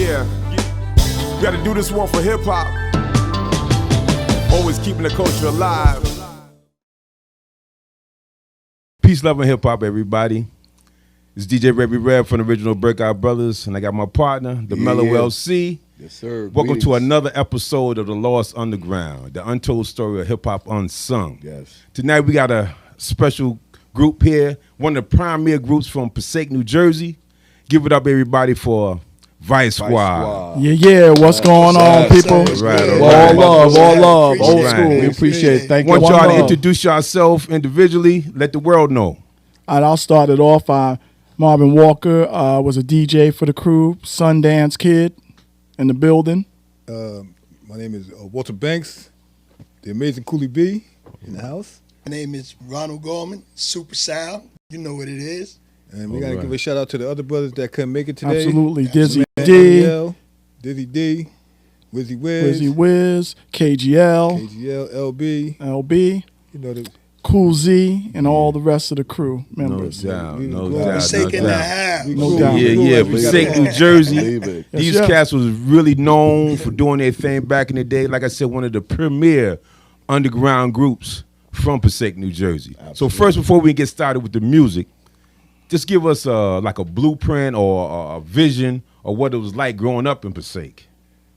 Yeah, we gotta do this one for hip hop. Always keeping the culture alive. Peace, love, and hip hop, everybody. It's DJ Rebby Reb from the original Breakout Brothers, and I got my partner, the Mellow LC. Yes, sir. Welcome to another episode of The Lost Underground, the untold story of hip hop unsung. Yes. Tonight we got a special group here, one of the premier groups from Passaic, New Jersey. Give it up, everybody, for Vice Squad. Yeah. What's going on, people? Right, all love, old Right. school. We appreciate it. Thank you. Want One y'all to love. introduce yourself individually. Let the world know. And I'll start it off. Marvin Walker was a DJ for the crew. Sundance Kid in the building. My name is Walter Banks, the amazing Cooley B in the house. My name is Ronald Gorman, Super Sound. You know what it is. And we got to give a shout out to the other brothers that couldn't make it today. Absolutely. Dizzy Man, D, Danielle, Dizzy D, Wizzy Wiz, Wizzy Wiz, KGL, KGL, LB. LB, You know, Cool Z, and all the rest of the crew members. No Passaic in the doubt. house. No doubt. Yeah, We Passaic, gotta New Jersey. believe it. These Yes, cats was really known for doing their thing back in the day. Like I said, one of the premier underground groups from Passaic, New Jersey. So first, before we get started with the music, just give us like a blueprint or a vision of what it was like growing up in Passaic.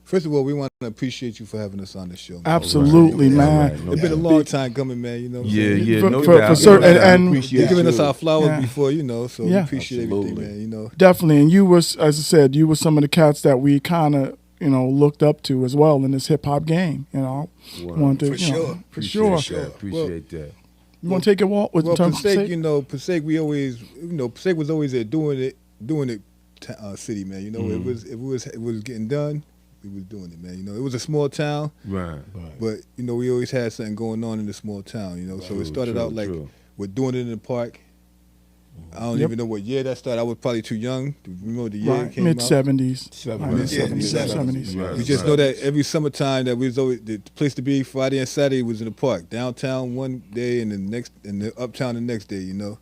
First of all, we want to appreciate you for having us on the show. Man. Absolutely, man. Right. It's been a long time coming, man. You know. Yeah, For- no for- doubt. for certain- No doubt. and- You're giving us our flowers Yeah. before, you know, so we Yeah. appreciate everything, man. You know. Definitely. And you was, as I said, you were some of the cats that we kind of, looked up to as well in this hip hop game. Wanted to, For sure. For sure. Appreciate that. You want to take it walk with Well, terms of Passaic, Passaic, we always, Passaic was always a doing it city, man. You know, if it was getting done, we was doing it, man. You know, it was a small town, Right. but we always had something going on in the small town. You know, so it started out like we're doing it in the park. I don't even know what year that started. I was probably too young to remember the year it came mid out. 70s. Mid-70s. Yeah. We just know that every summertime that we was always the place to be Friday and Saturday was in the park. Downtown one day and the uptown the next day, you know.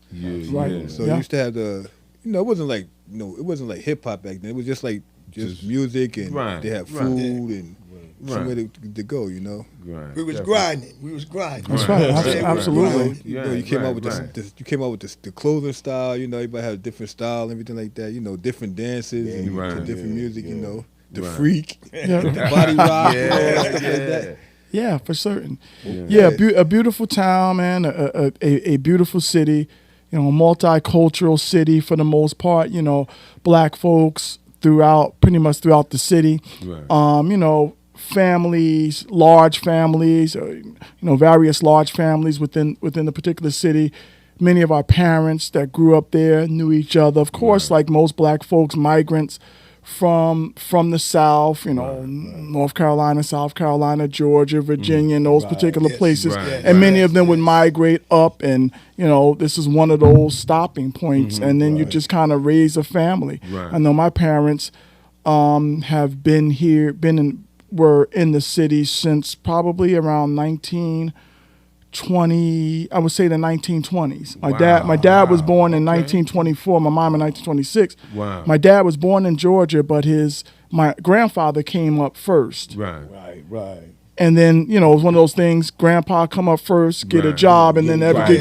Right. So you used to have it wasn't like it wasn't like hip hop back then. It was just like just music and they had food and somewhere to go, you know. Right. We was grinding. That's right. Absolutely. You came out with you came out with the clothing style, everybody had a different style and everything like that, different dances and different music, the freak, Yeah. the body rock, stuff like that. Yeah, for certain. Yeah, a beautiful town, man. A beautiful city. Multicultural city for the most part. Black folks pretty much throughout the city. Right. Families, large families, various large families within the particular city. Many of our parents that grew up there knew each other. Of course, like most black folks, migrants from the South, North Carolina, South Carolina, Georgia, Virginia, and those particular places. Right. And many of them would migrate up, and this is one of those stopping points. And then you just kind of raise a family. Right. I know my parents have been here, were in the city since probably around 1920. I would say the 1920s. My dad was born in 1924. My mom in 1926. Wow. My dad was born in Georgia, but my grandfather came up first. Right. And then, it was one of those things, grandpa come up first, get a Right. job, and then Right.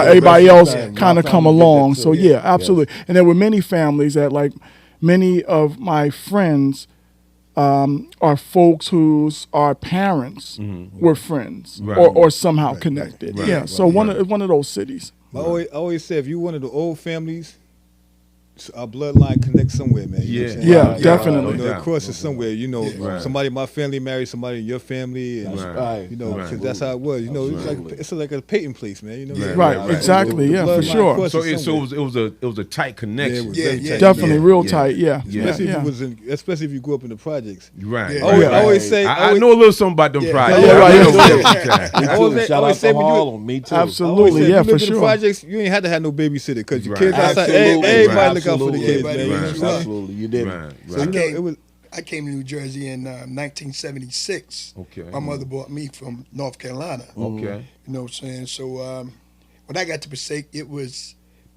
everybody else Yeah. kind of come along. So, yeah, absolutely. And there were many families that, like, many of my friends are folks our parents were friends Right. or somehow connected. Right. Yeah, so one of those cities. I always say if you're one of the old families, our bloodline connects somewhere, man. You know what I'm saying? Yeah, definitely. No doubt. It crosses somewhere. Right. Somebody in my family married somebody in your family, and Right. because that's how it was. It's like a Peyton place, man. You know, Right, exactly, The yeah, for bloodline sure. crosses So it somewhere. was a tight connection. Yeah, it was Yeah, very yeah. tight. Definitely, real Yeah. tight, yeah. Yeah. Especially yeah. especially if you grew up in the projects. Right. Yeah. I always say, I know a little something about them projects. Yeah, right. I know what Me you're too. saying. Shout out to Harlem. Me too. Absolutely, yeah, for In the sure. projects, you ain't had to have no babysitter because your Right. kids outside. Absolutely. Everybody Right. look out for the kids, man. Absolutely. You know what I'm saying? Absolutely, you did. Right. So, Right. I came to New Jersey in 1976. Okay. My mother brought me from North Carolina. Okay. You know what I'm saying? So when I got to Passaic, it was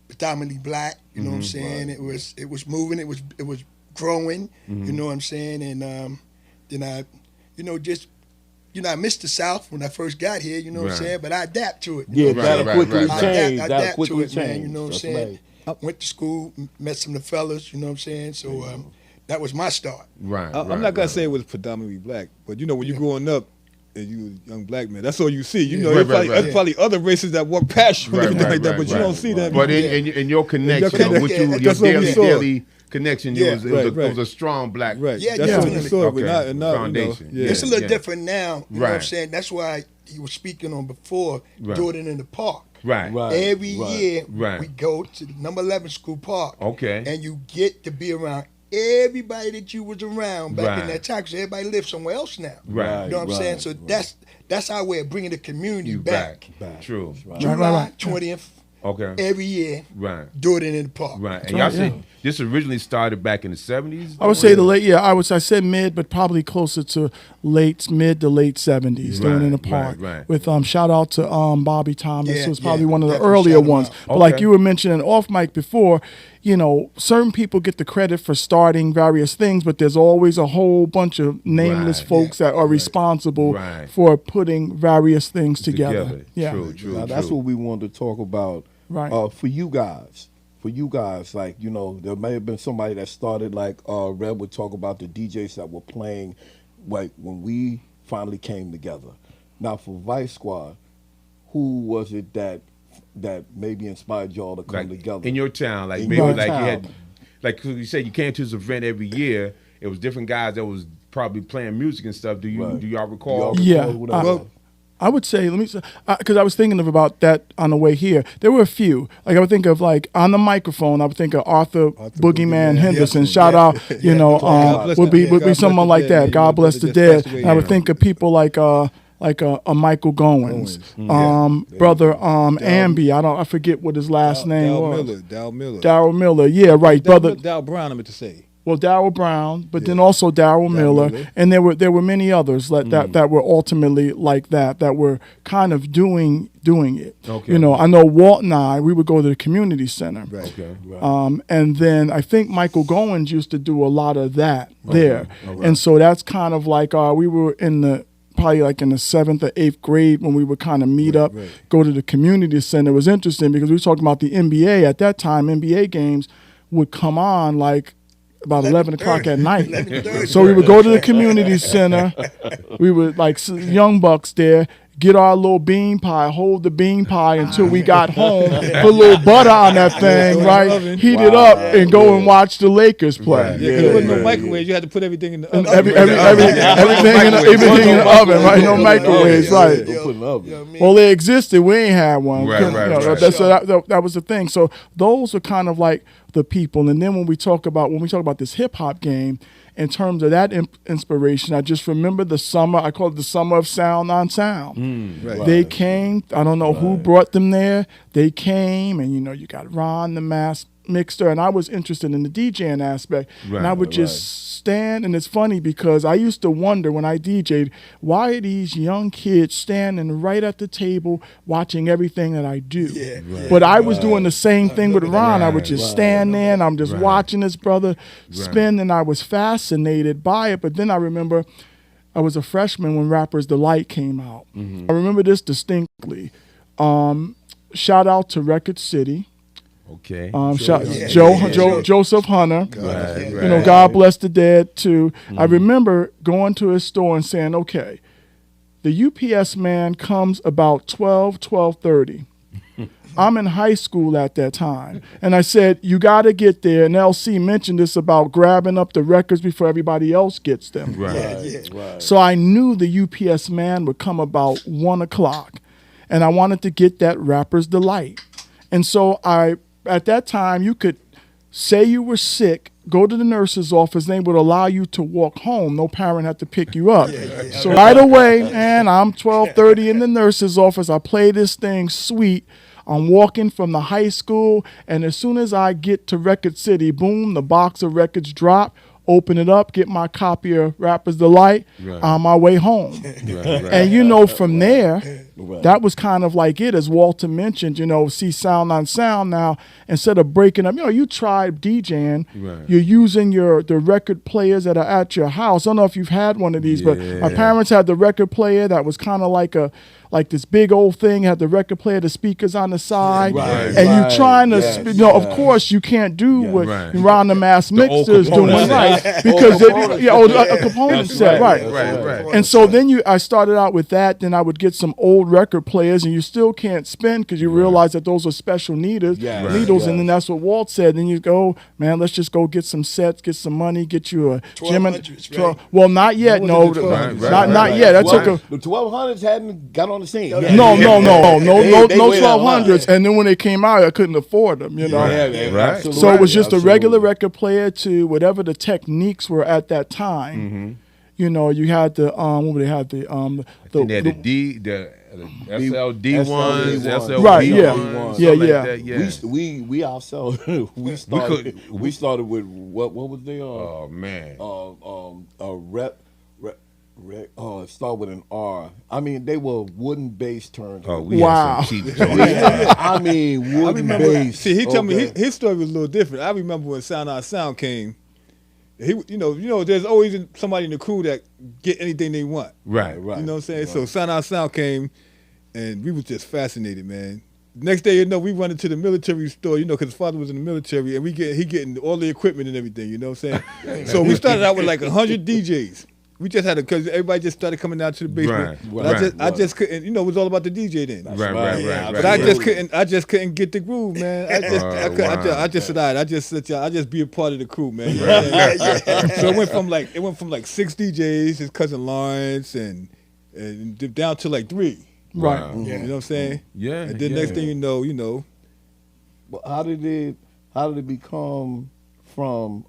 predominantly black. You know what I'm saying? It was moving. It was growing. You know what I'm saying? And then I, I missed the South when I first got here. You know what I'm saying? But I adapt to it. Yeah, that'll quickly change. I That'll adapt quickly to it, man. change. You know what I'm That's saying? right. Went to school, met some of the fellas. You know what I'm saying? So that was my start. Right. I'm not gonna say it was predominantly black, but when you're growing up and you a young black man, that's all you see. There's probably other races that walk past you and everything like that, but you don't see that. But in your connection, with your daily connection, it was a strong black That's what we saw. foundation. It's a little different now. You know what I'm saying? That's why he was speaking on before, doing it in the park. Right. Every year we go to the number 11 school park. Okay. And you get to be around everybody that you was around back in that time, because everybody lives somewhere else now. Right. You know what I'm saying? So that's our way of bringing the community back. True. July 20th. Okay. Every year. Right. Do it in the park. Right. And y'all said this originally started back in the 70s? I would say I said mid, but probably closer to mid to late 70s, doing it in the park. With shout out to Bobby Thomas, who was probably one of the earlier ones. But like you were mentioning off mic before, certain people get the credit for starting various things, but there's always a whole bunch of nameless folks that are responsible for putting various things together. Yeah. True. Now, that's what we wanted to talk about. Right. For you guys, like, there may have been somebody that started, like Red would talk about the DJs that were playing like when we finally came together. Now for Vice Squad, who was it that maybe inspired y'all to come together? In your town, like you had, like you said, you came to this event every year. It was different guys that was probably playing music and stuff. Do y'all recall? I would say, because I was thinking about that on the way here. There were a few. Like I would think of on the microphone. I would think of Arthur Boogeyman Henderson. Shout out, would be someone like that. God bless the dead. And I would think of people like a Michael Goins, brother Ambi. I forget what his last name was. Darryl Miller. Yeah, right, brother. Darryl Brown. I meant to say. Well, Darryl Brown, but then also Darryl Miller, and there were many others that were ultimately like that were kind of doing it. Okay. I know Walt and I, we would go to the community center. Right. Okay. Right. And then I think Michael Goins used to do a lot of that there. Right. And so that's kind of like we were probably like in the 7th or 8th grade when we would kind of meet up, go to the community center. It was interesting because we were talking about the NBA. At that time, NBA games would come on like about 11 o'clock at night. So we would go to the community center. We would, like young bucks there, get our little bean pie, hold the bean pie until we got home, put a little butter on that thing, right? Heat it up and go and watch the Lakers play. There wasn't no microwave. You had to put everything in the oven. Everything in the oven, right? No microwaves, right? Well, they existed. We ain't had one. So that was the thing. So those were kind of like the people. And then when we talk about this hip hop game, in terms of that inspiration, I just remember the summer. I call it the summer of sound on sound. They came. I don't know who brought them there. They came, and you got Ron the Mass Mixer, and I was interested in the DJing aspect. And I would just stand, and it's funny because I used to wonder when I DJ'd, why are these young kids standing right at the table watching everything that I do? But I was doing the same thing with Ron. I would just stand there, and I'm just watching this brother spin, and I was fascinated by it. But then I remember I was a freshman when Rapper's Delight came out. I remember this distinctly. Shout out to Record City. Okay. Joseph Hunter. God bless the dead too. I remember going to his store and saying, okay, the UPS man comes about 12:30. I'm in high school at that time. And I said, you got to get there. And LC mentioned this about grabbing up the records before everybody else gets them. So I knew the UPS man would come about 1 o'clock. And I wanted to get that Rapper's Delight. And so at that time, you could say you were sick, go to the nurse's office, they would allow you to walk home. No parent had to pick you up. So right away, man, I'm 12:30 in the nurse's office. I play this thing sweet. I'm walking from the high school, and as soon as I get to Record City, boom, the box of records drop. Open it up, get my copy of Rapper's Delight on my way home. And from there, Right. That was kind of like it, as Walter mentioned, see Sound on Sound now, instead of breaking up, you tried DJing, you're using the record players that are at your house. I don't know if you've had one of these, but my parents had the record player that was kind of like this big old thing, had the record player, the speakers on the side, and you're trying to, of course you can't do what Ron the Mass Mixer is doing, because a component set, right. And so then I started out with that, then I would get some old record players, and you still can't spin because you realize that those are special needles, and then that's what Walt said. Then you go, man, let's just go get some sets, get some money, get you a 1200s, right? Well, not yet, not yet. That took the 1200s hadn't got on the scene. No 1200s. And then when they came out, I couldn't afford them, So it was just a regular record player to whatever the techniques were at that time. You had the what would they have the SLD ones, SLD right? We ourselves we started with what was the it started with an R. I mean, they were wooden bass turns. Oh, we had some cheap I mean, wooden bass. See, he told me his story was a little different. I remember when Sound on Sound came. He, there's always somebody in the crew that get anything they want. Right. You know what I'm saying? Right. So Sound on Sound came, and we was just fascinated, man. Next day, we run into the military store, because his father was in the military, and he getting all the equipment and everything. You know what I'm saying? So we started out with like 100 DJs. We just had because everybody just started coming down to the basement. I just couldn't. It was all about the DJ then. Right. But I just couldn't get the groove, man. I just said, all right, I just be a part of the crew, man. So it went from like 6 DJs, his cousin Lawrence, and down to like 3. Right. You know what I'm saying? Yeah. And then next thing you know. But how did it become from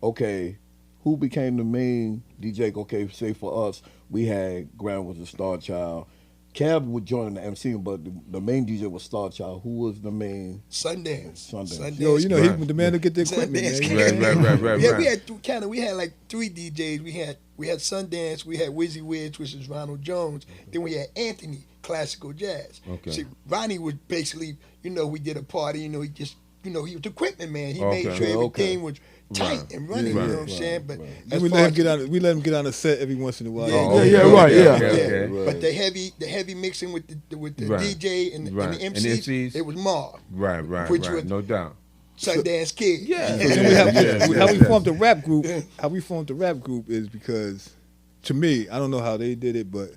who became the main DJ? Okay, say for us, we had Grant was the star child. Kev would join the MC, but the main DJ was Star Child. Who was the main? Sundance. Yo, he was the man to get the equipment. Right. We had like 3 DJs. We had Sundance. We had Wizzy Widge, which is Ronald Jones. Then we had Anthony, classical jazz. Okay. See, Ronnie was basically, we did a party. He just, he was the equipment man. He made sure everything was tight and running, you know what I'm saying? But we let him get on a set every once in a while. But the heavy mixing with the DJ and the MCs, it was Marv. Right. No doubt. Sundance Kid. How we formed the rap group? How we formed the rap group is because, to me, I don't know how they did it, but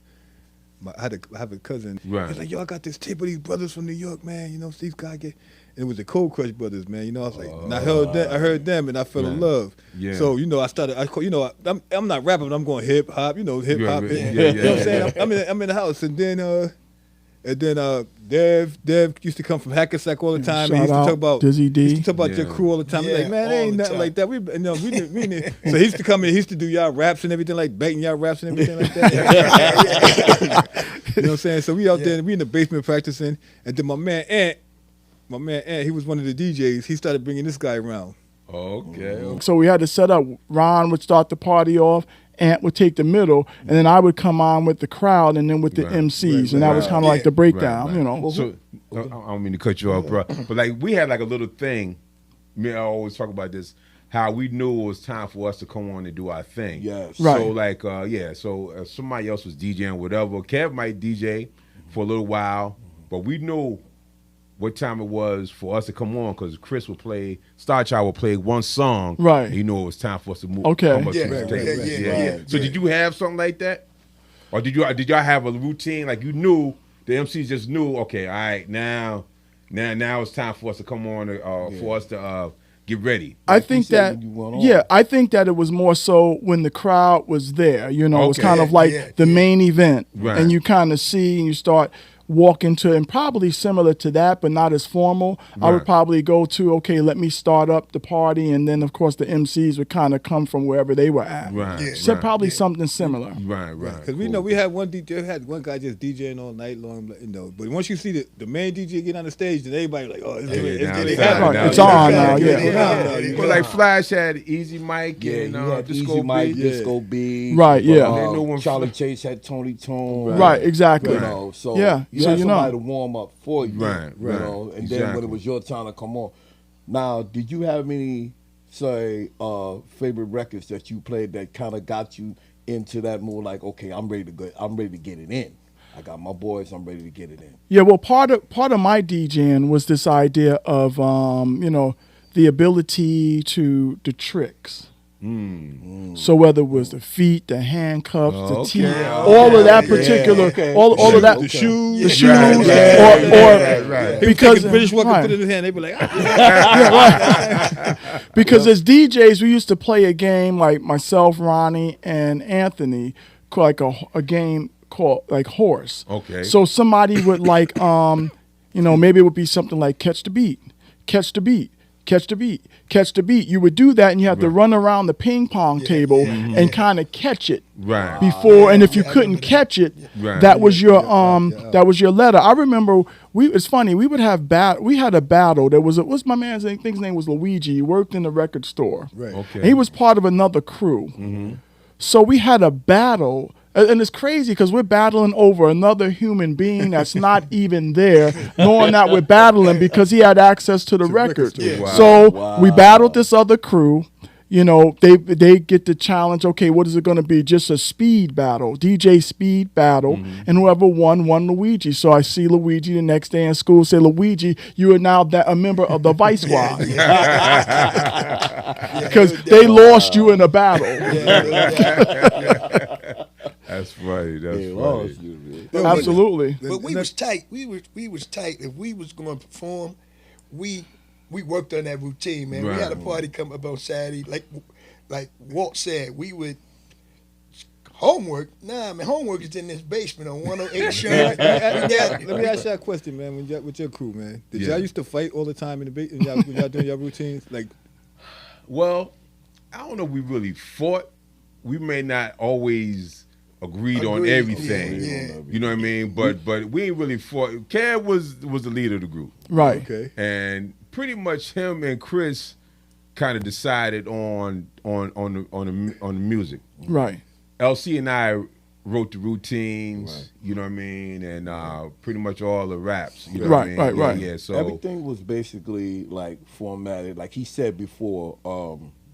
I have a cousin. Right. He's like, yo, I got this tape of these brothers from New York, man. These guys get. It was the Cold Crush brothers, man. I was like, and I heard them, and I fell in love. Yeah. So I started. I'm not rapping, but I'm going hip hop. Hip hop. You know what I'm saying? I'm in the house, and then Dev used to come from Hackensack all the time. And he used to talk about Dizzy D. He used to talk about your crew all the time. Like, man, ain't nothing like that. We So he used to come in. He used to do y'all raps and everything, like baiting y'all raps and everything like that. You know what I'm saying? So we out there, and we in the basement practicing, and then my man Ant, he was one of the DJs. He started bringing this guy around. Okay. So we had to set up. Ron would start the party off. Ant would take the middle, and then I would come on with the crowd, and then with the MCs, and that was kind of like the breakdown, So I don't mean to cut you off, bro, but like we had like a little thing. I always talk about this. How we knew it was time for us to come on and do our thing. Yes. Right. So like So somebody else was DJing, whatever. Kev might DJ for a little while, but we knew what time it was for us to come on because Chris would play, Star Child would play one song. Right. And you know it was time for us to move. Okay. So did you have something like that? Or did y'all have a routine? Like you knew, the MCs just knew, okay, all right, now it's time for us to come on, for us to get ready. I think that it was more so when the crowd was there. It was kind of like the main event. Right. And you kind of see and you start walk into, and probably similar to that, but not as formal. Right. I would probably go to, okay, let me start up the party, and then, of course, the MCs would kind of come from wherever they were at. Right. So probably something similar. Right. Because we know we had one DJ, guy just DJing all night long, but once you see the main DJ get on the stage, then everybody like, oh, it's on now, Well, like Flash had Easy Mike and Disco Mike, Disco B. Right, Charlie Chase had Tony Tone. Right, exactly. So You So had you somebody know. to warm up for you. Right, You right. know, and then when Exactly. it was your time to come on. Now, did you have any, say, favorite records that you played that kind of got you into that mood? Like, okay, I'm ready to go. I'm ready to get it in. I got my boys. I'm ready to get it in. Yeah, well, part of my DJing was this idea of the ability to the tricks. So whether it was the feet, the handcuffs, the teeth, all of that particular, all of that, the shoes, the shoes, Right. because the British one could right. put it in his hand. They'd be like, Because as DJs, we used to play a game like myself, Ronnie, and Anthony, like a game called like Horse. Okay. So somebody would like, maybe it would be something like catch the beat, catch the beat, catch the beat, catch the beat. You would do that, and you have to run around the ping pong table and kind of catch it Right. before. And if you couldn't catch it, Right. that was your that was your letter. I remember it's funny. We would have we had a battle. There was what's my man's name? I think his name was Luigi. He worked in the record store. right. Okay. And he was part of another crew. So we had a battle. And it's crazy because we're battling over another human being that's not even there, knowing that we're battling because he had access to the record. Wow. So we battled this other crew. They get the challenge. Okay, what is it going to be? Just a speed battle, DJ speed battle, and whoever won Luigi. So I see Luigi the next day in school. Say, Luigi, you are now a member of the Vice Squad because they lost you in a battle. That's funny. That's They funny. lost you, man. Absolutely. But we was tight. We was tight. If we was going to perform, we worked on that routine, man. Right. We had a party come up on Saturday, like Walt said. We would homework. Nah, man, homework is in this basement on 108 Sherman. Let me ask y'all a question, man. With your crew, man, did y'all used to fight all the time in the basement? When y'all doing your routines? Like, Well, I don't know if we really fought. We may not always agreed on Agreed. everything. Yeah. You know what I mean? But we ain't really fought. Kev was the leader of the group. Right. okay, And pretty much him and Chris kind of decided on the music. Right. LC and I wrote the routines, you know what I mean, and pretty much all the raps. You know what I mean? Right. Yeah, so Everything was basically like formatted. Like he said before,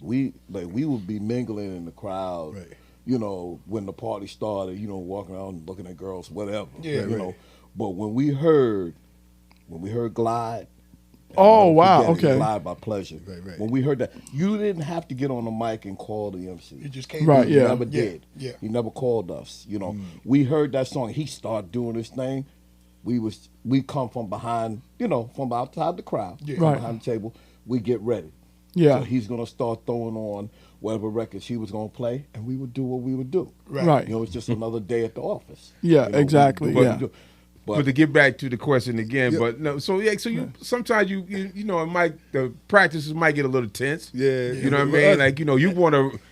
we would be mingling in the crowd. Right. You know, when the party started, walking around looking at girls, whatever. Yeah, you right. know. But when we heard Glide. Oh, Don't wow, Forget It, okay. Glide by Pleasure. Right. When we heard that, you didn't have to get on the mic and call the MC. You just came. Right, He yeah. never did. Yeah. He never called us. We heard that song. He started doing this thing. We come from behind, from outside the crowd, Yeah. from Right. behind the table. We get ready. Yeah. So he's gonna start throwing on whatever records he was gonna play, and we would do what we would do. Right. It's just another day at the office. Yeah, we exactly, do what we yeah. do. But to get back to the question again, but no, so you sometimes you the practices might get a little tense. Yeah. You know what I mean? Like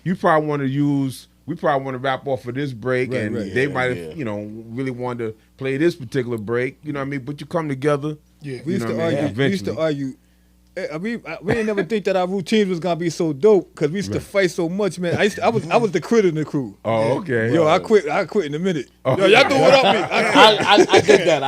we probably want to rap off of this break, Right, and right. they Yeah, might have yeah. really wanted to play this particular break. You know what I mean? But you come together. Yeah. We used You know to what I mean? argue. We used to Eventually. argue. We didn't never think that our routines was gonna be so dope because we used to fight so much, man. I was the critter in the crew. Oh, okay. Yo, I quit in a minute. Yo, y'all do it up me. I did that.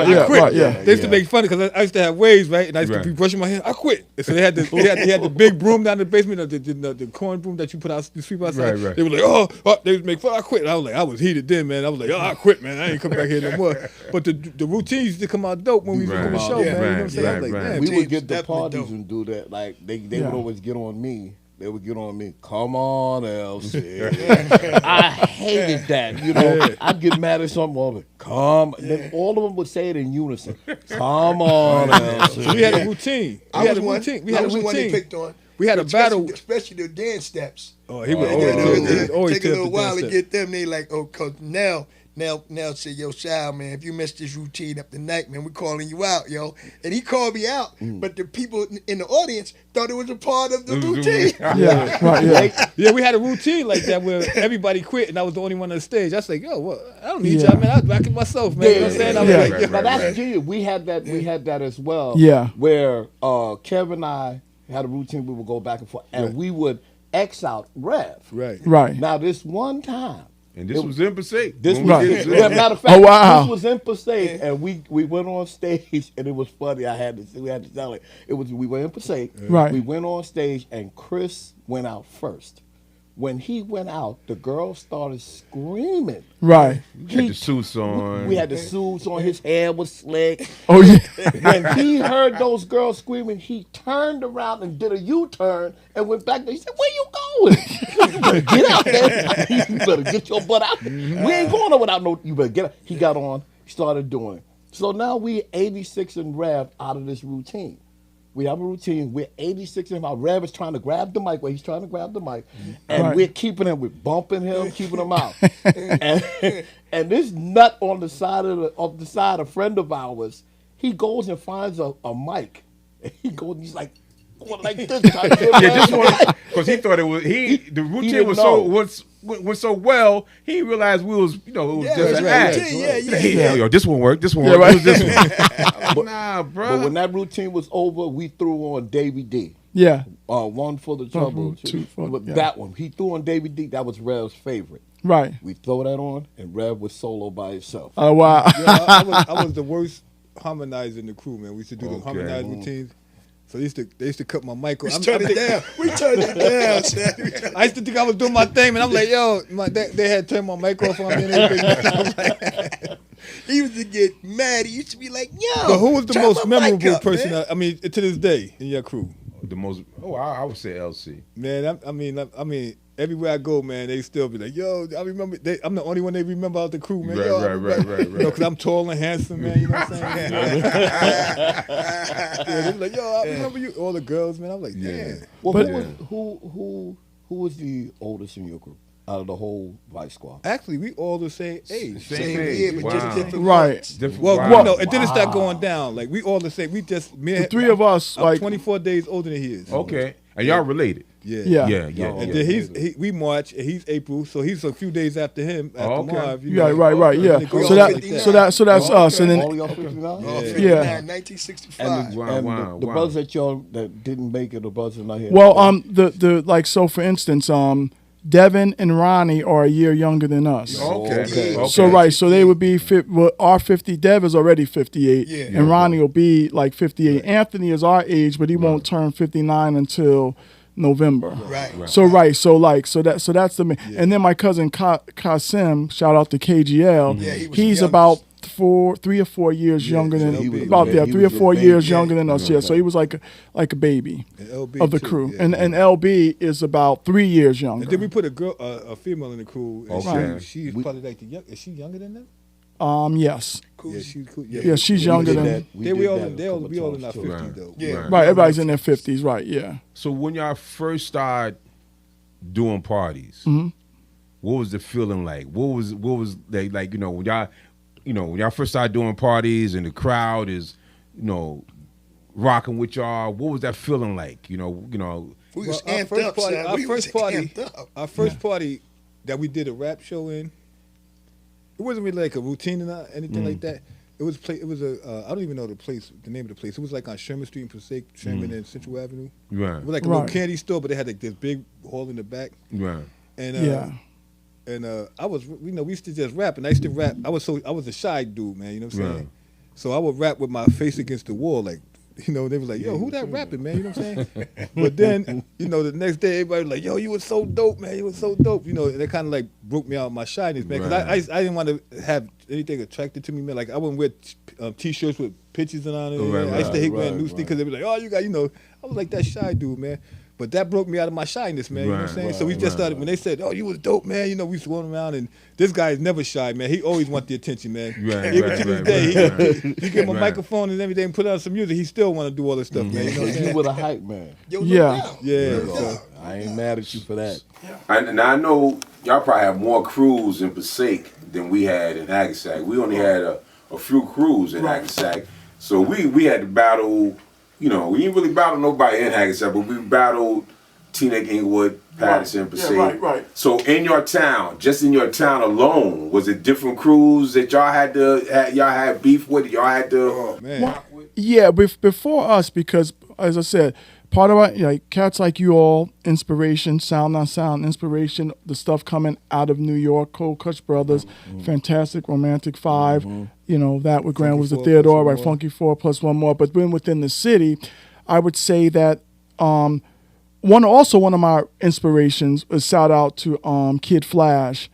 Yeah, quit. right, yeah. They used to make fun because I used to have waves, right? And I used to Right. be brushing my hair. I quit. And so they had the big broom down in the basement, the corn broom that you put out, you sweep outside. Right. They were like, oh, they would make fun. I quit. And I was like, I was heated then, man. I was like, I quit, man. I ain't come back here no more. But the routines used to come out dope when we was doing the Right. show, Yeah. man. You know what I'm saying? I was like, Right. man, We teams would get the definitely parties dope. and do that. Like they Yeah. would always get on me. They would get on me. Come on, LC. I hated that. I'd get mad at something. All of it. Then all of them would say it in unison. Come on, LC. So we had a routine. I was one they picked on. We had a battle. especially the dance steps. Oh, he would Take always a little while to get them. They like, cause now say, yo, Shao, man, if you messed this routine up tonight, man, we calling you out, yo. And he called me out, but the people in the audience thought it was a part of the routine. Yeah, right, yeah. Yeah, we had a routine like that where everybody quit and I was the only one on the stage. I was like, yo, well, I don't need Yeah. y'all, man. I was rocking myself, man. You know what I'm saying? I was Yeah. like, Right, yo, Now that's right. genius. We had that as well. Yeah. Where Kevin and I had a routine. We would go back and forth, and we would X out Rev. right. Right. Now this one time, And this was in Passaic. This When was, we did yeah, this. matter of fact, Oh, wow. this was in Passaic, and we went on stage, and it was funny. We had to tell it. We were in Passaic. Right. We went on stage, and Chris went out first. When he went out, the girl started screaming. Right. Had the suits on. We had the suits on. His hair was slick. Oh yeah. When he heard those girls screaming, he turned around and did a U-turn and went back there. He said, "Where you going? You better get out there. You better get your butt out there. We ain't going there without no. You better get out." He got on. He started doing it. So now we 86 and Rev out of this routine. We have a routine. We're 86 and Rev is trying to grab the mic. Well, he's trying to grab the mic, and Right. we're keeping him. We're bumping him, keeping him out. and this nut on the side of the side, a friend of ours, he goes and finds a mic. And he goes. He's like going like this. Trying to get Yeah, just around. one because he thought it was the routine didn't was know. went so well. He realized we was it was Yeah, just an right, act. right. Yeah. Hey, yo, this one worked. This one Yeah, worked. right. It was this one. Nah, bro. But when that routine was over, we threw on Davy D. Yeah. One for the trouble. two for- But yeah. that one, he threw on Davy D. That was Rev's favorite. Right. We throw that on, and Rev was solo by himself. Oh wow. Yeah, I was the worst harmonizer in the crew, man. We used to do the Okay. harmonized routines. So they used to cut my mic off. We turned it down. We turned it down, son. I used to think I was doing my thing, and I'm like, yo, they had turned my mic off on me and everything. He used to get mad. He used to be like, yo. But who was the turn most my mic memorable up, person? man. I mean, to this day in your crew, The most. Oh, I would say LC. man. I mean, everywhere I go, man, they still be like, yo, I remember. I'm the only one they remember out the crew, man. Right, Yo, I right, remember- right. You know, because I'm tall and handsome, man. You know what I'm saying? Yeah, they be like, yo, I remember you. All the girls, man. I'm like, damn. Well, But- who was the oldest in your group out of the whole Vice Squad? Actually, we all the same age. Same age. year, but Wow. just different Right. months. Different. Well, wow. no, and then it started going down. Like we all the same. We just me and The three of us, I'm like 24 days older than he is. Okay, and y'all related. Yeah. Yeah. Yeah. And then we March and he's April, so he's a few days after him after Okay. Marv. You yeah, know. right, yeah. And it goes So like so that's us, and All then y'all 59? Oh, 59, Yeah. 1965. And, Wow, and wow, the wow. brothers that y'all that didn't make it, the brothers are not here. well, the like so for instance, Devin and Ronnie are a year younger than us. Okay. So right, so they would be our 50. Dev is already 58, Yeah. and Ronnie will be like 58. Anthony is our age, but he won't turn 59 until November. Right. So that's the and then my cousin Kasim, shout out to KGL. Yeah, he was he's the about 3 or 4 years younger so than he was- about he 3 or was 4 the years baby. younger than us. Yeah, so he was like a baby And LB of the too, crew, yeah. and LB is about 3 years younger. And then we put a female in the crew. And Okay. she's probably like the young. Is she younger than them? Yes, Cool. Yeah, she's cool. yeah, she's younger than. We all in our 50s Right. though. Yeah. Right, everybody's in their 50s, right? Yeah. So when y'all first started doing parties, what was the feeling like? What was they like? When y'all first started doing parties and the crowd is, rocking with y'all. What was that feeling like? We was Well, amped up, son. our We was first party, amped up. our first party that we did a rap show in. It wasn't really like a routine or anything like that. It was It was I don't even know the name of the place. It was like on Sherman Street in Passaic, Sherman and Central Avenue. Right. It was like a little Right. candy store, but they had like this big hall in the back. Right. And Yeah. And I was, we used to just rap, and I used to rap. I was a shy dude, man. You know what I'm saying? Right. So I would rap with my face against the wall, like, they was like, yo, who that rapping, man? You know what I'm saying? But then, the next day, everybody was like, yo, you was so dope, man. You was so dope. And that kind of like broke me out of my shyness, man. Because Right. I didn't want to have anything attracted to me, man. Like, I wouldn't wear T-shirts with pictures on it. Right, I used to hate wearing right, new sneakers because they be like, oh, you got, I was like that shy dude, man. But that broke me out of my shyness, man. You know what I'm Right, saying? So we just started, when they said, oh, you was dope, man. We used to go around, and this guy is never shy, man. He always want the attention, man. Right, Even right, to this right, day, right, you give him a Right. microphone and everything, put out some music, he still want to do all this stuff, man. You know what I'm You saying? were the hype man. Yo, no Yeah. doubt. Yeah. No So, doubt. I ain't mad at you for that. Now I know y'all probably have more crews in Passaic than we had in Hackensack. We only had a few crews in Hackensack, so we had to battle. We didn't really battle nobody in Hackensack, but we battled Teaneck, Inglewood, Patterson, Passaic. right. So in your town, just in your town alone, was it different crews that y'all had beef with? Y'all had to. man. Yeah, before us, because as I said, part of it, like cats like you all, inspiration, sound on sound, inspiration. The stuff coming out of New York, Cold Cuts Brothers, fantastic, Romantic Five. You know that with Grand was the Theodore, right? Funky Four plus one more. But then within the city, I would say that one of my inspirations was shout out to Kid Flash,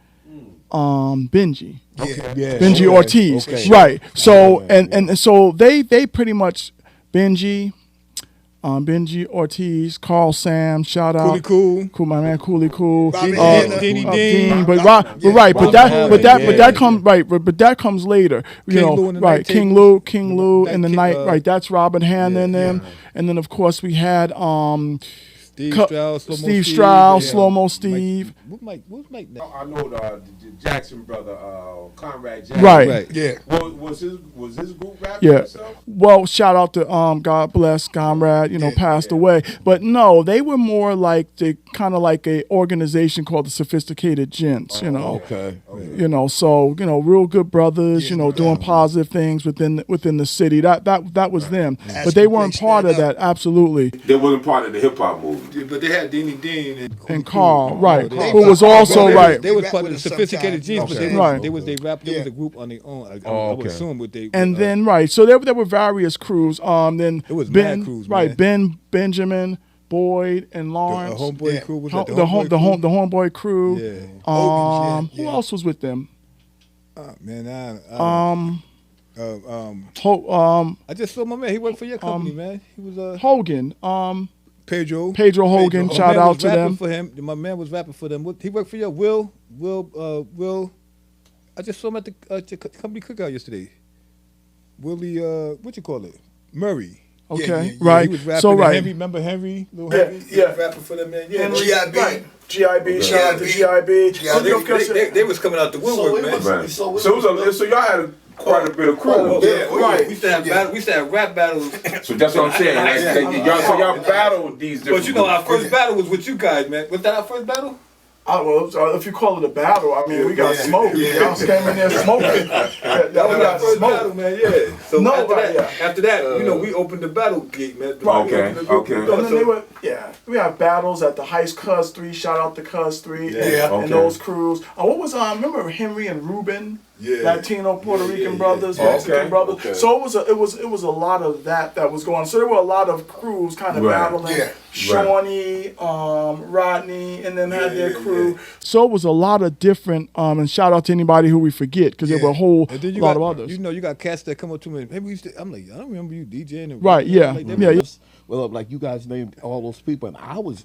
Benji. Benji Ortiz, right? So and so they pretty much Benji Ortiz, Carl Sam, shout out, Cool, my man, Cooley, Dean, but that comes later, you know, right? King Lou in the night, right? That's Robin Hanna and them, and then of course we had Steve Strauss, Slow Mo Steve. What Mike? I know the Jackson brother, Conrad Jackson. Right. Yeah. Was his group rapping Yeah. himself? Well, shout out to God bless Conrad, passed away. But no, they were more like kind of like a organization called the Sophisticated Gents, Okay. So, real good brothers, doing positive things within the city. That was them. But they weren't part of that, absolutely. They wasn't part of the hip hop movement. But they had Dean And Carl, right. They Who was also right. They was part of the Sophisticated Gents, but they Right. was a group on their own. I would assume what they. And then right, so there were various crews. Then it was Ben, mad crews, right? man. Benjamin, Boyd, and Lawrence. The Homeboy crew was that the Homeboy crew. Yeah. Who else was with them? I just saw my man. He worked for your company, man. He was Hogan. Pedro Hogan. Shout out to them. For him. My man was rapping for them. He worked for your Will. I just saw him at the company cookout yesterday. Willie, what you call it? Murray. Okay, right. He was rapping. So right. Henry, remember Henry? Yeah. He was rapping for them, man. Yeah. GIB. Shout out to GIB. They was coming out the woodwork, man. Right. So y'all had quite a bit of crew. Right. We used to have rap battles. So that's what I'm saying. Y'all battled these different. But our first battle was with you guys, man. Was that our first battle? If you call it a battle, I mean, we got smoked. Y'all came in there smoking. That was our first battle, man. Yeah. So after that, we opened the battle gate, man. Okay. And then we have battles at the Heist Cuz 3. Shout out to Cuz 3 and those crews. What was remember Henry and Ruben? Latino Puerto Rican brothers, Mexican brothers. Okay. So it was a lot of that was going on. So there were a lot of crews kind of battling. Yeah. Shawnee, Rodney, and then had their crew. So it was a lot of different. And shout out to anybody who we forget because there were a whole lot of others. You got cats that come up to me. Hey, I'm like, I don't remember you DJing. And right? Yeah. Like, Well, like you guys named all those people, and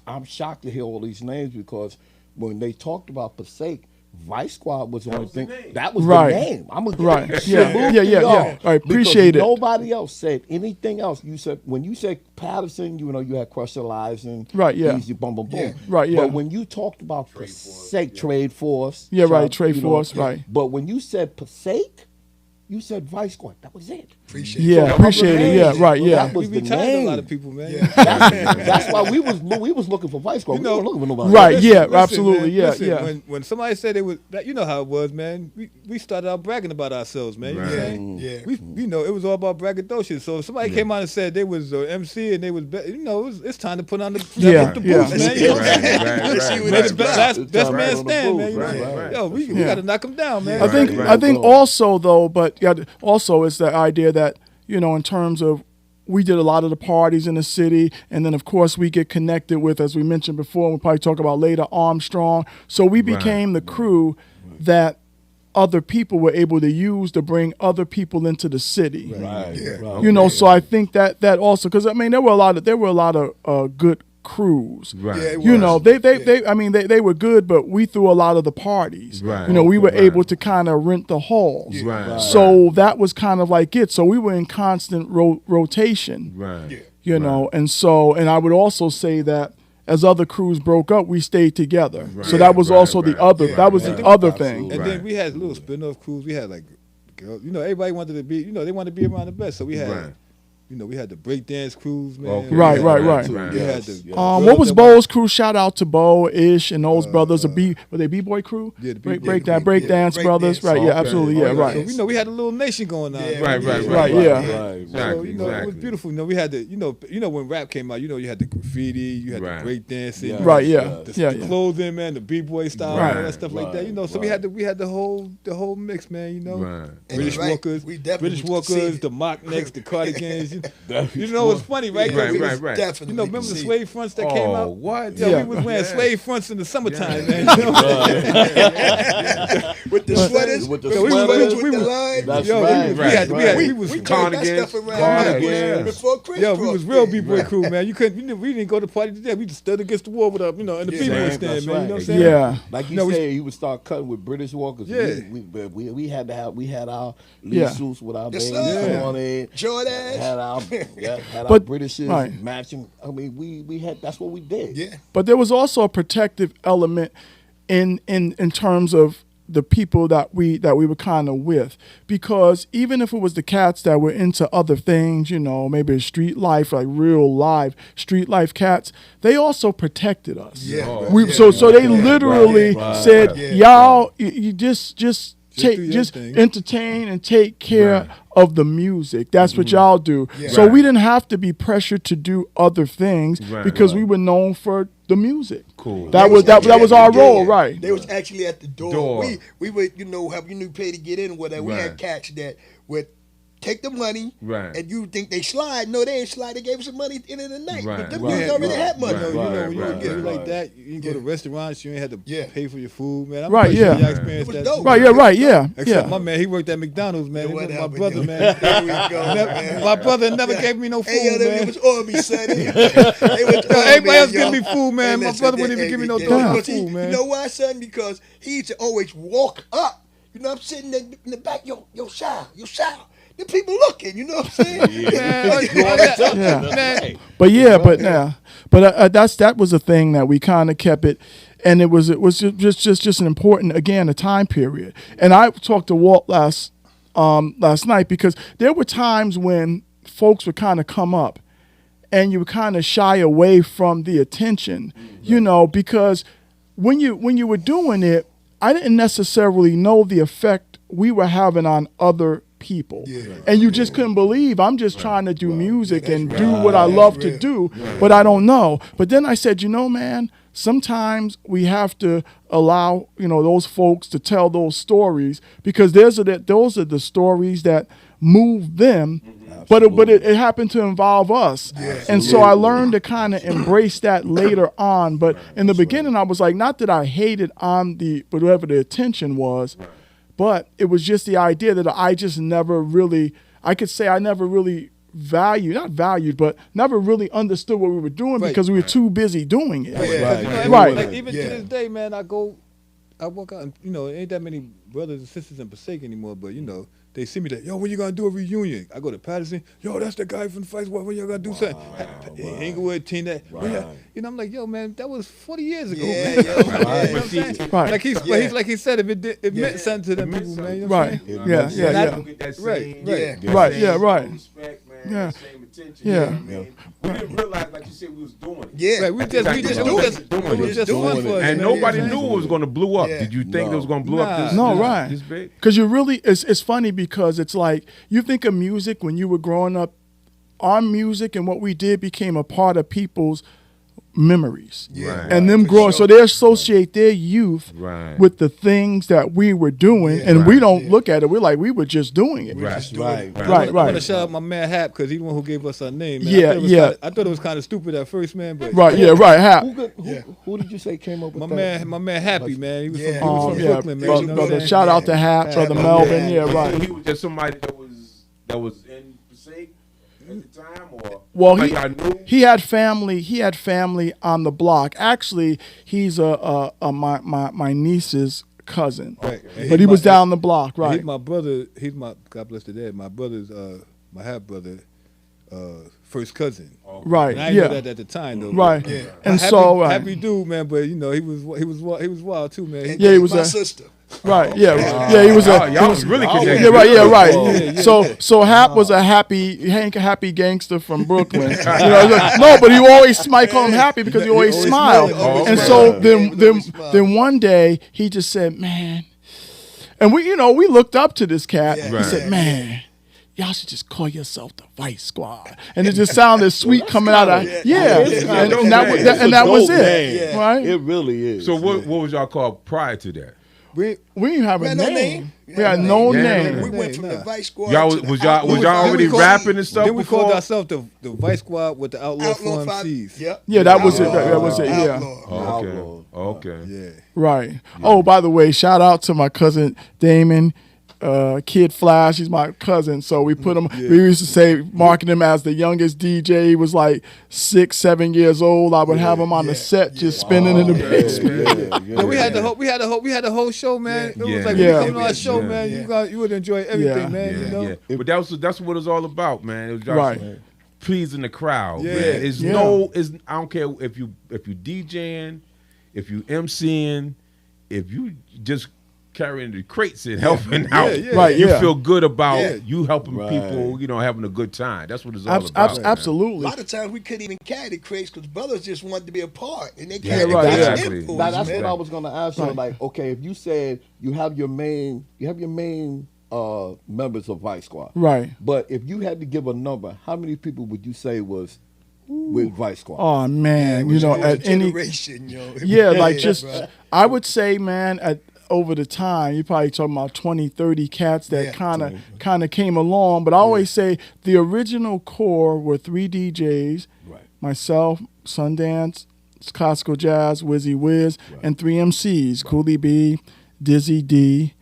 I'm shocked to hear all these names because when they talked about Passaic, Vice Squad was the only thing. That was the name. I'm gonna Yeah. I appreciate it. Nobody else said anything else. You said when you said Patterson, you had Crusher Lives and Easy Boom Boom Boom. Yeah. Right. Yeah. But when you talked about Passaic Trade Force, Trade Force, right. But when you said Passaic, you said Vice Squad. That was it. Appreciate it. Yeah, right. Yeah. That was we the retired name. a lot of people, man. That's why we was looking for Vice Squad. We weren't looking for nobody. Right. Listen, Absolutely. Man, Yeah. When somebody said it was, you know how it was, man. We started out bragging about ourselves, man. You know what I'm saying? Yeah. It was all about braggadocious. So if somebody came out and said they was MC and they was, it's time to put on the boots, man. Best man stand, man. Yo, we got to knock them down, man. I think also though, but also it's the idea that in terms of we did a lot of the parties in the city, and then of course we get connected with, as we mentioned before, and we'll probably talk about later, Armstrong. So we became the crew that other people were able to use to bring other people into the city. Right. So I think that also, because I mean there were a lot of good crews. Right. They were good, but we threw a lot of the parties. Right. We were able to kind of rent the halls. Right. So that was kind of like it. So we were in constant rotation. Right. And I would also say that as other crews broke up, we stayed together. Right. So that was also the other. That was the other thing. And then we had little spin-off crews. We had like girls. Everybody wanted to be. They wanted to be around the best. So we had. we had the breakdance crews, man. Okay. Right. We had the What was Bo's crew? Shout out to Bo, Ish, and those brothers. Were they B-boy crew? Yeah, the breakdance brothers. Right. Yeah. Absolutely. Yeah. Right. So we had a little nation going on. Right. Yeah. So it was beautiful. We had the when rap came out, you had the graffiti, you had the breakdancing, right? Yeah. The clothing, man, the b-boy style, and all that stuff like that. So we had the whole mix, man. British Walkers, the mock necks, the cardigans. It's funny, right? Right. Definitely. Remember the suede fronts that came out? What? We was wearing suede fronts in the summertime, man. With the sweaters, with the line. That's right. We was cardigans before Christmas. We was real b-boy crew, man. We didn't go to party today. We just stood against the wall with in the b-boy stand, man. You know what I'm saying? Yeah. Like you said, he would start cutting with British Walkers. Yeah. We had our Lee suits with our names on it. Jordan. Had our Britishes matching. I mean, we had, that's what we did. Yeah. But there was also a protective element in terms of the people that we were kind of with, because even if it was the cats that were into other things, maybe street life, like real live street life cats, they also protected us. Yeah. So they literally said, y'all, you just entertain and take care of the music. That's what y'all do. Yeah. So we didn't have to be pressured to do other things because we were known for the music. Cool. That was our role, right? They was actually at the door. We would, have you pay to get in or whatever. We had cats that would take the money, and you think they slide. No, they ain't slide. They gave us some money at the end of the night. But them dudes already had money. When you get like that, you can go to restaurants, you ain't had to pay for your food, man. It was dope. Except my man, he worked at McDonald's, man. My brother, man. There we go, man. My brother never gave me no food, man. It was Army, son. Everybody else give me food, man. My brother wouldn't even give me no damn food, man. You know why, son? Because he used to always walk up. I'm sitting in the back, yo, shower. The people looking, you know what I'm saying? But that was a thing that we kind of kept it, and it was just an important, again, a time period. And I talked to Walt last night, because there were times when folks would kind of come up, and you would kind of shy away from the attention, because when you were doing it, I didn't necessarily know the effect we were having on other people. And you just couldn't believe, I'm just trying to do music and do what I love to do, but I don't know. But then I said, man, sometimes we have to allow, those folks to tell those stories, because those are the stories that move them. But it happened to involve us. And so I learned to kind of embrace that later on. But in the beginning, I was like, not that I hated on whatever the attention was, but it was just the idea that I just never really, I could say I never really never really understood what we were doing, because we were too busy doing it. Right. Like, even to this day, man, I walk out and, ain't that many brothers and sisters in Passaic anymore, but, they see me like, yo, when you gonna do a reunion? I go to Patterson, yo, that's the guy from the fights. When you gonna do something? Inglewood, Tina. I'm like, yo, man, that was 40 years ago, man. You know what I'm saying? Like he said, if it meant something to them people, man. You know what I'm saying? We didn't realize, like you said, we was doing it. Yeah. We just doing it. And nobody knew it was going to blow up. Did you think it was going to blow up this big? Because you really, it's funny, because it's like, you think of music when you were growing up, our music and what we did became a part of people's memories, and them growing, so they associate their youth with the things that we were doing, and we don't look at it. We're like, we were just doing it. I want to shout out my man Hap, because he's the one who gave us our name. Man. I thought it was kind of stupid at first, man. But Hap. Who did you say came up with my man Happy, man. He was from Brooklyn, man. Brother, shout out to Hap, brother Melvin. He was just somebody that was in Passaic at the time, or he had family. He had family on the block. Actually, he's my niece's cousin, but he was down the block, right? He's my brother. He's my, God bless the dead. My brother's my half brother. First cousin, right? And I didn't know that at the time, though. Right, and happy dude, man. But he was wild too, man. He was my sister. Right. Yeah. He was y'all was really connected. Yeah. Right. Yeah. Right. So Hap was a happy gangster from Brooklyn. No, but he always might call him Happy because he always smiled. And so then one day he just said, "Man," and we looked up to this cat. He said, "Man, y'all should just call yourself the Vice Squad," and it just sounded sweet coming out of and that was it, right? It really is. So what was y'all called prior to that? We didn't have a name. We had no name. We went from the Vice Squad. Was y'all already rapping and stuff? Then we before? called ourselves the Vice Squad with the Outlaw MCs. Yeah, that was it. That was it. Yeah. Okay. Yeah. Right. Yeah. Oh, by the way, shout out to my cousin Damon. Kid Flash, he's my cousin, so we put him. We used to say marking him as the youngest DJ. He was like 6, 7 years old. I would have him on the set, just spinning in the basement. We had the whole show, man. It was like when you come to our show, man. You would enjoy everything, man. But that's what it's all about, man. It was just right. Pleasing the crowd, man. I don't care if you DJing, if you MCing, if you just carrying the crates and helping out. You feel good about you helping people, having a good time. That's what it's all about. Absolutely. A lot of times we couldn't even carry the crates because brothers just wanted to be a part, and they carried Exactly. Now, that's what I was going to ask you. Like, okay, if you said you have your main members of Vice Squad, right? But if you had to give a number, how many people would you say was with Vice Squad? Oh man, at any generation, I would say, man, over the time, you're probably talking about 20, 30 cats that kind of came along. But I always say the original core were 3 DJs, myself, Sundance, Classical Jazz, Wizzy Wiz, and 3 MCs, Cooley B, Dizzy D,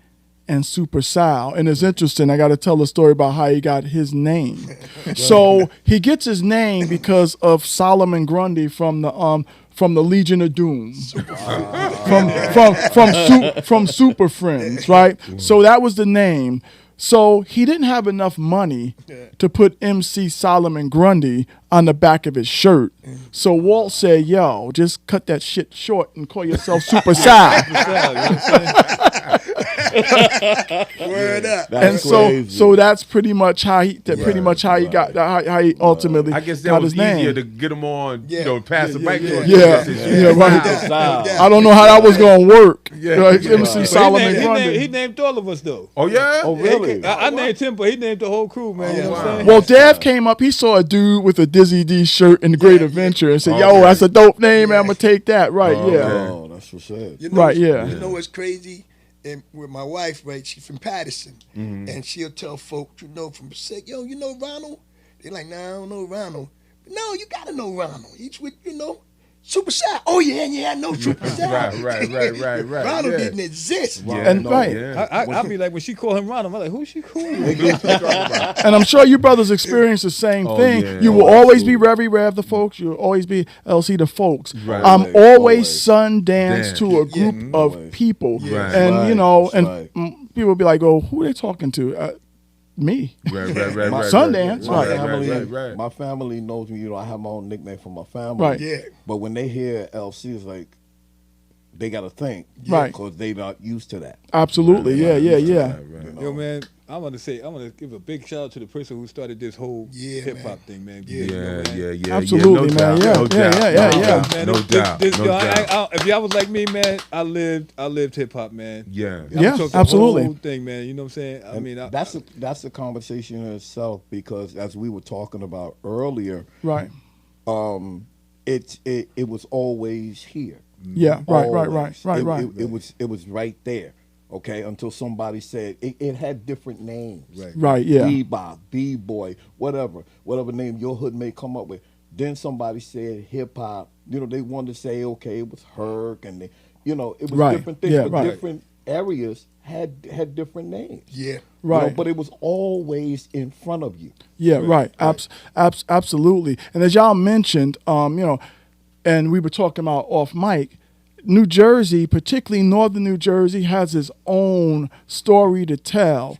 and Super Sal. And it's interesting, I got to tell a story about how he got his name. So he gets his name because of Solomon Grundy from the Legion of Doom, from Super Friends, right? So that was the name. So he didn't have enough money to put MC Solomon Grundy on the back of his shirt. So Walt said, "Yo, just cut that shit short and call yourself Super Sal." Word up. And so that's pretty much how he got how he ultimately I guess that got was his name. easier to get him on, pass the mic. Right. I don't know how that was gonna work. MC Solomon Grundy. He named all of us though. Oh yeah. Oh really? I named him, but he named the whole crew, man. You know what I'm saying? Well, Dev came up. He saw a dude with a Dizzy D shirt in the Great Adventure and said, "Yo, that's a dope name, man. I'm gonna take that." Right? Oh, that's what's sad. You know what's crazy? And with my wife, right? She's from Patterson, and she'll tell folks, from say, "Yo, you know Ronald?" They're like, "Nah, I don't know Ronald." But no, you gotta know Ronald. He's with Super Sal. Oh yeah, I know Super Sal. Right. Ronald didn't exist. I'll be like, when she called him Ronald, I'm like, who's she calling? And I'm sure you brothers experience the same thing. Yeah. You will always be Revy Rev the folks. You'll always be LC the folks. Right. I'm always Sundance to a group of people. Right. And people will be like, "Oh, who are they talking to?" Me. Right. Sundance. My family knows me. I have my own nickname for my family. Right. Yeah. But when they hear LC, it's like they got to think. Right. Because they not used to that. Absolutely. Yeah. Yo, man, I want to give a big shout out to the person who started this whole hip hop thing, man. Yeah. Absolutely, man. No doubt. Man, No doubt. If y'all was like me, man, I lived hip hop, man. Yeah. Absolutely. The whole thing, man. You know what I'm saying? That's a conversation in itself, because as we were talking about earlier, Right. It was always here. Yeah. Right. It was right there. Okay, until somebody said it had different names. Right. Yeah. Bebop, B-boy, whatever name your hood may come up with. Then somebody said hip hop. They wanted to say, okay, it was Herc, and it was different things. But different areas had different names. Yeah. Right. But it was always in front of you. Yeah. Right. Absolutely. And as y'all mentioned, and we were talking about off mic, New Jersey, particularly northern New Jersey, has its own story to tell.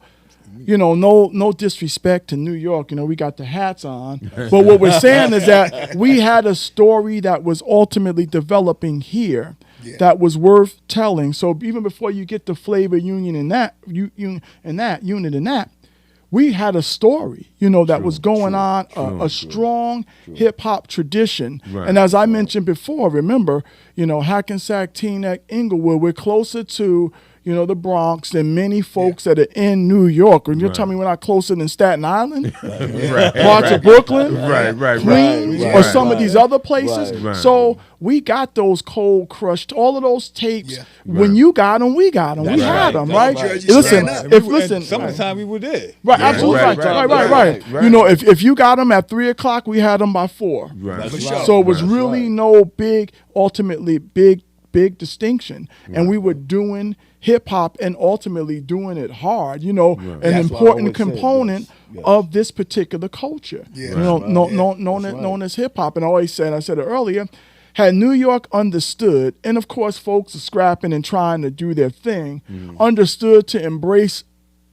No disrespect to New York. We got the hats on. But what we're saying is that we had a story that was ultimately developing here. that was worth telling. So even before you get to Flavor Union and that, unit and that, we had a story, that was going on, a strong hip-hop tradition. Right. And as I mentioned before, remember, Hackensack, Teaneck, Inglewood, we're closer to, the Bronx than many folks that are in New York. And you're telling me we're not closer than Staten Island, parts of Brooklyn, Queens, or some of these other places. Right. So we got those cold crushed, all of those tapes. Yeah. When you got them, we got them. We had them, right? Listen, some of the time we were there. Right, absolutely right. If you got them at 3 o'clock, we had them by 4. Right. So it was really no big, ultimately big distinction. Right. And we were doing hip-hop and ultimately doing it hard, an important component of this particular culture, known as hip-hop. And I said it earlier, had New York understood, and of course folks are scrapping and trying to do their thing, understood to embrace,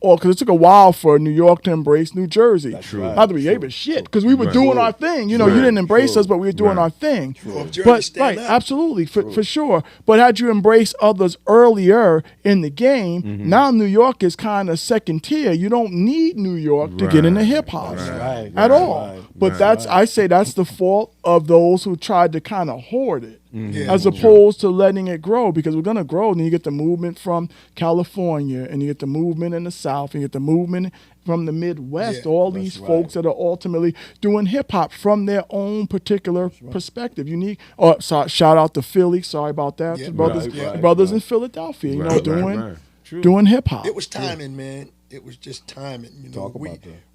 because it took a while for New York to embrace New Jersey. Not to be able to shit, because we were doing our thing. You didn't embrace us, but we were doing our thing. But absolutely, for sure. But had you embraced others earlier in the game, now New York is kind of second tier. You don't need New York to get into hip hop at all. But I say that's the fault of those who tried to kind of hoard it. As opposed to letting it grow, because we're going to grow. And then you get the movement from California, and you get the movement in the South, and you get the movement from the Midwest, all these folks that are ultimately doing hip-hop from their own particular perspective. Unique. Shout out to Philly. Sorry about that. Brothers in Philadelphia, doing hip-hop. It was timing, man. It was just timing.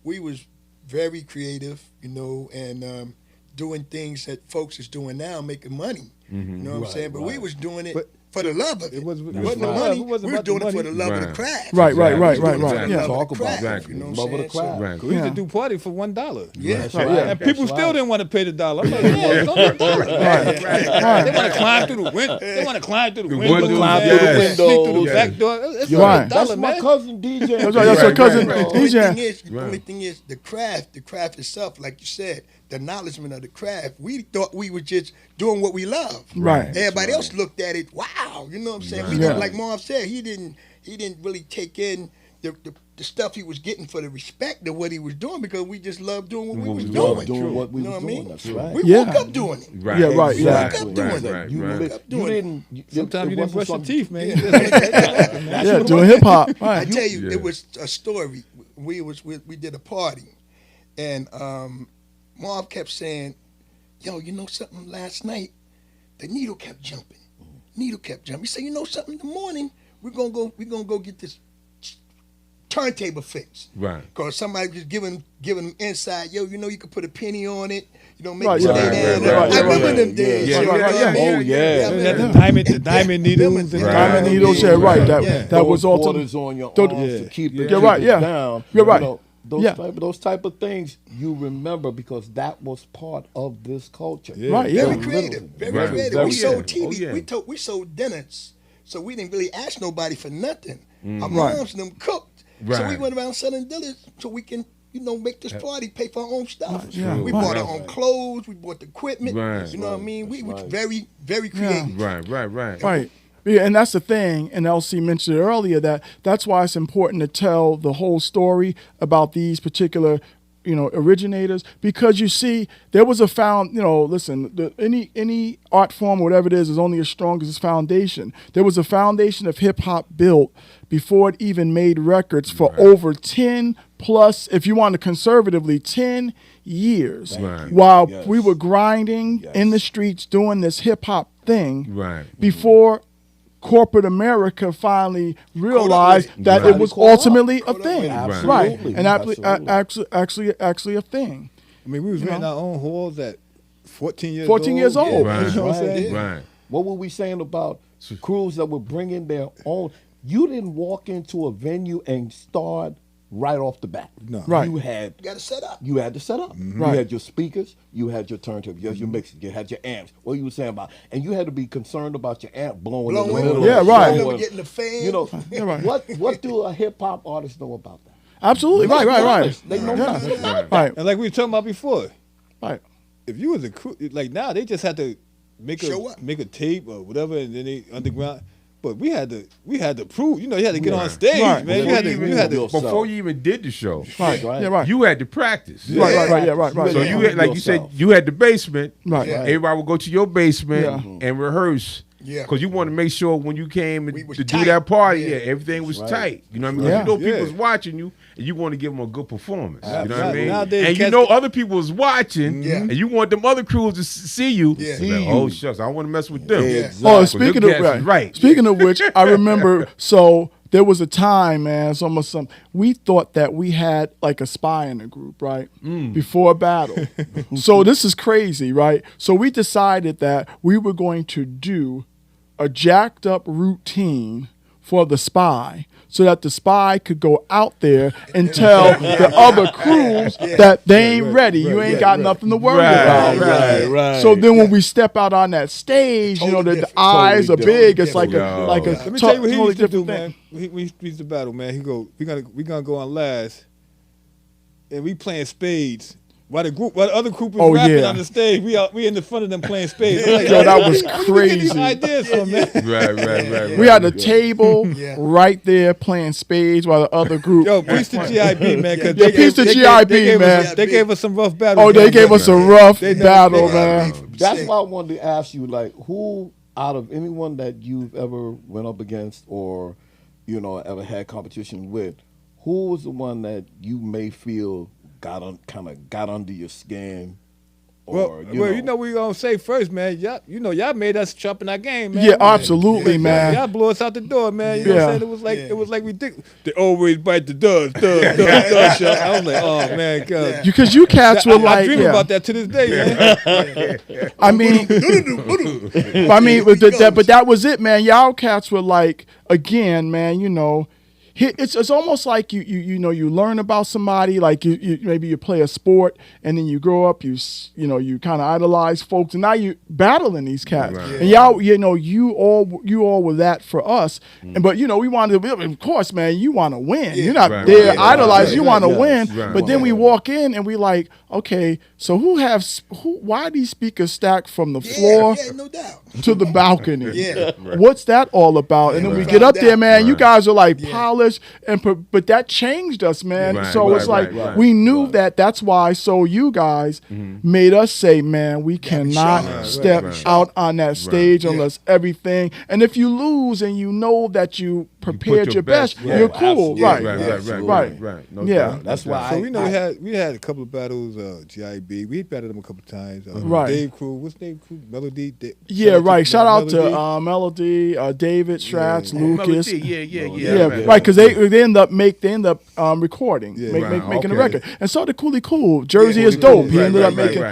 We was very creative, and doing things that folks is doing now, making money. You know what I'm saying? But we was doing it for the love of it. It wasn't the money. We was doing it for the love of the craft. Right. Yeah. Talk about that. Love of the craft. We used to do parties for $1. Yeah. And people still didn't want to pay the $1. I'm like, don't do it. They want to climb through the window. They want to climb through the window. Sneak through the back door. It's $1, That's my cousin DJ. That's your cousin DJ. The only thing is the craft itself, like you said, the acknowledgement of the craft. We thought we were just doing what we love. Right. Everybody else looked at it, wow, you know what I'm saying? We didn't, like Marv said, he didn't really take in the stuff he was getting for the respect of what he was doing, because we just loved doing what we was doing. You know what I mean? That's right. We woke up doing it. Right. Yeah, right. We woke up doing it. You woke up doing it. Sometimes you didn't brush your teeth, man. Doing hip hop. I tell you, it was a story. We did a party, and Marv kept saying, yo, you know something, last night, the needle kept jumping. Needle kept jumping. He said, you know something, in the morning, we're gonna go get this turntable fixed. Right. Because somebody just giving them inside, yo, you could put a penny on it, make it stay down. I remember them days. Oh, yeah. The diamond needles. Diamond needles, that was all on your arms to keep it down. You're right. Those type of things you remember, because that was part of this culture. Very creative. Very creative. We sold TV. We sold dinners, so we didn't really ask nobody for nothing. Our moms and them cooked, so we went around selling dinners so we can make this party, pay for our own stuff. We bought our own clothes. We bought the equipment. You know what I mean? We were very, very creative. Right. Yeah, and that's the thing, and LC mentioned it earlier, that's why it's important to tell the whole story about these particular, originators, because you see, there was any art form, whatever it is only as strong as its foundation. There was a foundation of hip hop built before it even made records for over 10 plus, if you want to conservatively, 10 years, while we were grinding in the streets doing this hip hop thing before corporate America finally realized that it was ultimately a thing, and actually a thing. I mean, we was renting our own halls at 14 years old. Right. You know what I'm saying? Right. What were we saying about crews that were bringing their own? You didn't walk into a venue and start right off the bat. No. Right. You had to set up. You had to set up. Mm-hmm. You had your speakers, you had your turntables, you had your mixers, you had your amps. What you were saying about, and you had to be concerned about your amp blowing in the middle. Yeah, right. Getting the fan. What do a hip hop artist know about that? Absolutely. Right. They know nothing about that. Right. And like we were talking about before. Right. If you was a crew, like now they just have to make a tape or whatever, and then they underground. But we had to prove. You had to get on stage, man. Before you even did the show, right. You had to practice. Right. So you had, like you said, you had the basement. Right. Everybody would go to your basement and rehearse. Yeah. Because you want to make sure when you came to tight. do that party, everything was tight. You know what I mean? Yeah. You know people was watching you, and you want to give them a good performance. You know what I mean? Nowadays, and you know other people was watching, and you want them other crews to see you. Yeah. Like, oh, shucks, I don't want to mess with them. Exactly. Oh, speaking of which, I remember, so there was a time, man, it's almost we thought that we had like a spy in the group, right? Before a battle. So this is crazy, right? So we decided that we were going to do a jacked up routine for the spy so that the spy could go out there and tell the other crews that they ain't ready. You ain't got nothing to worry about. Right. So then when we step out on that stage, the eyes are big. It's like a Let me tell you what he used to do, man. We used to battle, man. He go, we gonna go on last, and we playing spades. While the other group was rapping on the stage, we in the front of them playing spades. Like, yo, that was crazy. Ideas from, man. Right. We had a table right there playing spades while the other group. Yo, peace to GIB, man. Peace to GIB, man. They gave us some rough battles. Oh, they gave us a rough battle, man. That's why I wanted to ask you, like, who out of anyone that you've ever went up against or, ever had competition with, who was the one that you may feel got under your skin? Or, we gonna say first, man. Y'all made us chop in our game, man. Yeah, absolutely, man. Y'all blew us out the door, man. You know what I'm saying? It was like ridiculous. They always bite the dust. I was like, oh man, God. Because you cats were like, I dream about that to this day, man. I mean, but that was it, man. Y'all cats were like, again, man. It's almost like you learn about somebody, like you maybe you play a sport and then you grow up, you kind of idolize folks, and now you battling these cats. Right. And y'all, you all were that for us. But we wanted to, of course, man, you want to win. You're not there idolizing, you want to win. Right. But then we walk in and we like, okay, so why are these speakers stacked from the floor no doubt. to the balcony? Right. What's that all about? And then we get up there, man, you guys are like polished. But that changed us, man. It's like we knew that's why. So you guys made us say, man, we cannot step out on that stage unless everything. And if you lose and you know that you prepared your best, you're cool, right? No doubt. That's why. So we had a couple of battles. GIB, we battled them a couple of times. Dave Crew, what's Dave Crew? Melody. Shout out to Melody, David, Stratz, Lucas. Yeah. Right, because they end up recording, making a record, and so the Cooley Jersey is dope. He ended up making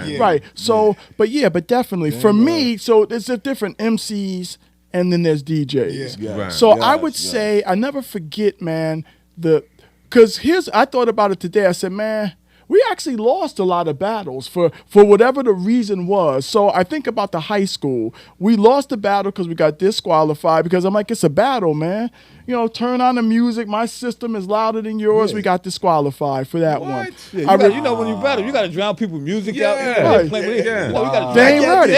So, but definitely for me, so there's a different MCs and then there's DJs. So I would say I never forget, man. Because I thought about it today. I said, man, we actually lost a lot of battles for whatever the reason was. So I think about the high school. We lost the battle because we got disqualified because I'm like, it's a battle, man. Turn on the music. My system is louder than yours. Yeah. We got disqualified for that one. Yeah, when you battle, you got to drown people's music out. They ain't ready.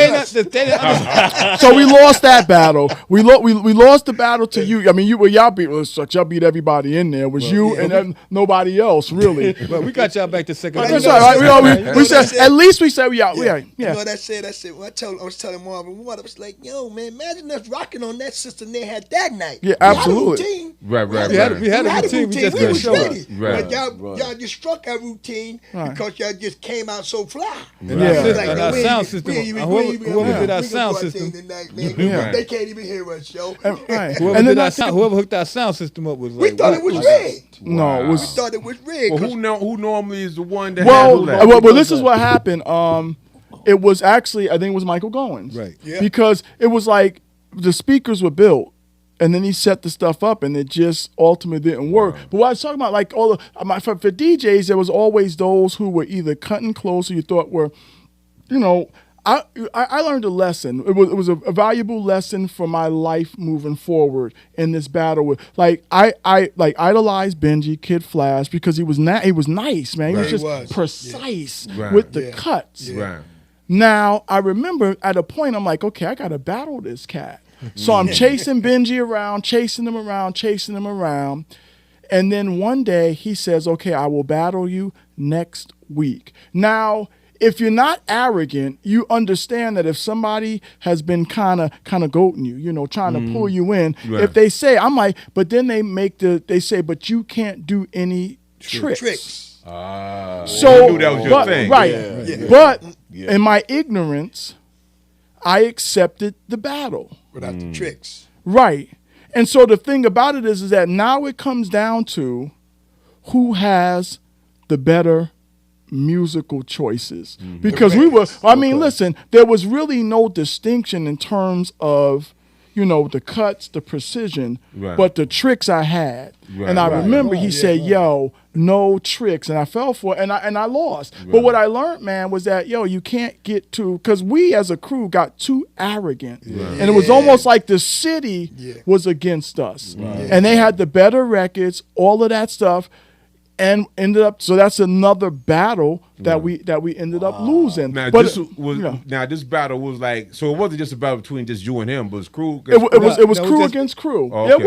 So we lost that battle. We lost the battle to you. I mean, y'all beat everybody in there. It was you and then nobody else, really. But we got y'all back to second. That's right. We said, at least we said, yeah. You know what I said? When I was telling Marvin, I was like, yo, man, imagine us rocking on that system they had that night. Yeah, absolutely. Right. We had a routine. We just couldn't show up. But y'all just struck our routine because y'all just came out so fly. And our sound system. Whoever did our sound system. They can't even hear us, yo. Whoever hooked our sound system up was like, we thought it was rigged. No, we thought it was rigged. Well, who normally is the one that? Well, this is what happened. It was actually, I think it was Michael Goins, right? Yeah. Because it was like the speakers were built. And then he set the stuff up, and it just ultimately didn't work. But what I was talking about, like for DJs, there was always those who were either cutting close, or you thought were, I learned a lesson. It was a valuable lesson for my life moving forward in this battle. I idolized Benji Kid Flash because he was nice, man. He was just precise with the cuts. Right. Now, I remember at a point, I'm like, okay, I got to battle this cat. So I'm chasing Benji around, chasing him around. And then one day he says, okay, I will battle you next week. Now, if you're not arrogant, you understand that if somebody has been kind of goating you, trying to pull you in, if they say, I'm like, but then they say, but you can't do any tricks. So So, you knew that was your thing. right. Yeah. But in my ignorance, I accepted the battle. Without the tricks. Right. And so the thing about it is that now it comes down to who has the better musical choices. Because listen, there was really no distinction in terms of, the cuts, the precision, but the tricks I had. And I remember he said, yo, no tricks. And I fell for it and I lost. But what I learned, man, was that, you can't get too, because we as a crew got too arrogant. And it was almost like the city was against us. And they had the better records, all of that stuff. And ended up, so that's another battle that we ended up losing. Now but this battle was like, so it wasn't just a battle between just you and him, but it was crew. It was crew against crew. Okay.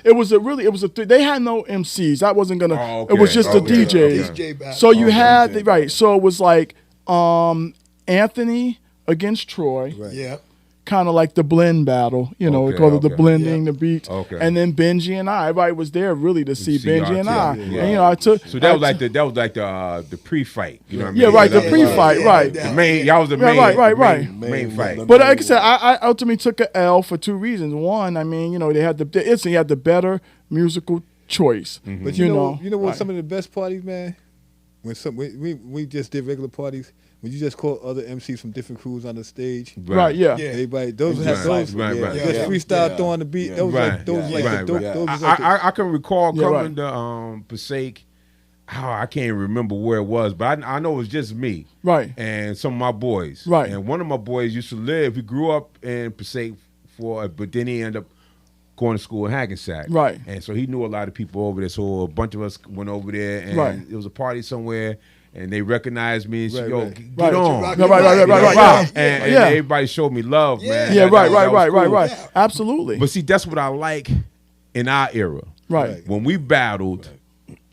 It was they had no MCs. That wasn't gonna. It was just the DJs. DJ battle. So you had So it was like Anthony against Troy. Right. Yeah. Kind of like the blend battle, we call it the blending, the beats, and then Benji and I. Everybody was there really to see Benji and I. And, I took. So that was like the pre-fight. You know what I mean? Yeah, right. The pre-fight, right. The main. Y'all was the main. Right. Main fight. But like I said, I ultimately took an L for two reasons. One, they had the better musical choice. But you know what? Some of the best parties, man. When we just did regular parties. When you just call other MCs from different crews on the stage, everybody, those just freestyle throwing the beat. Those I can recall coming to Passaic. I can't remember where it was, but I know it was just me, and some of my boys, and one of my boys used to live. He grew up in Passaic but then he ended up going to school in Hackensack, and so he knew a lot of people over there. So a bunch of us went over there, and it was a party somewhere. And they recognized me and said, yo, get on. Right. And everybody showed me love, man. Yeah, right. Absolutely. But see, that's what I like in our era. Right. When we battled,